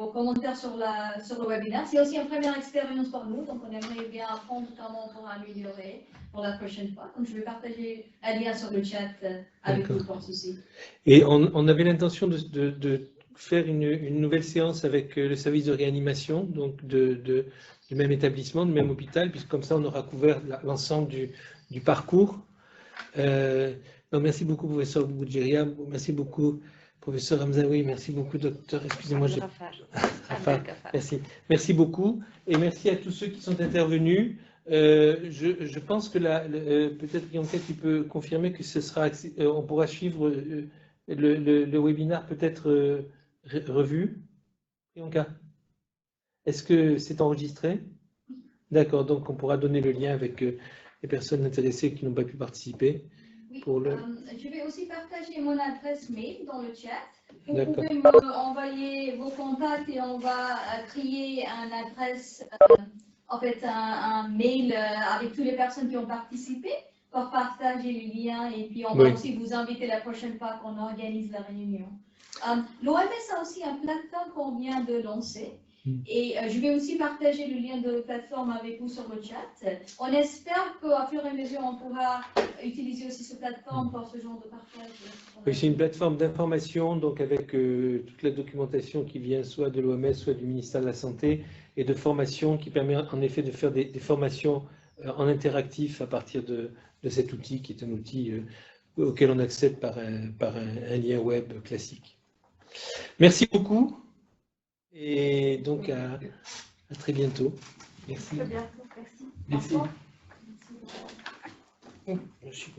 commentaires sur le webinaire. C'est aussi une première expérience pour nous, donc on aimerait bien apprendre comment on pourra améliorer pour la prochaine fois. Donc je vais partager un lien sur le chat avec vous pour ceci. Et on avait l'intention de faire une nouvelle séance avec le service de réanimation, donc du même établissement, du même hôpital, puisque comme ça on aura couvert l'ensemble du parcours. Non, merci beaucoup, professeur Boudjeria. Merci beaucoup, professeur Hamzaoui. Merci beaucoup, docteur. Excusez-moi. Merci. Merci beaucoup. Et merci à tous ceux qui sont intervenus. Je pense que peut-être Bianca, tu peux confirmer que on pourra suivre le webinaire peut-être revu. Bianca, est-ce que c'est enregistré? D'accord, donc on pourra donner le lien avec les personnes intéressées qui n'ont pas pu participer. Oui, je vais aussi partager mon adresse mail dans le chat. Vous pouvez m'envoyer vos contacts et on va créer une adresse, en fait un mail avec toutes les personnes qui ont participé pour partager les liens et puis on va aussi vous inviter la prochaine fois qu'on organise la réunion. L'OMS a aussi une plateforme qu'on vient de lancer. Et je vais aussi partager le lien de la plateforme avec vous sur le chat. On espère qu'à fur et à mesure, on pourra utiliser aussi cette plateforme pour ce genre de partage. Oui, c'est une plateforme d'information, donc avec toute la documentation qui vient soit de l'OMS, soit du ministère de la Santé, et de formation qui permet en effet de faire des formations en interactif à partir de cet outil, qui est un outil auquel on accède par un lien web classique. Merci beaucoup. Et donc, à très bientôt. Merci. Très bientôt, merci. Merci. Merci.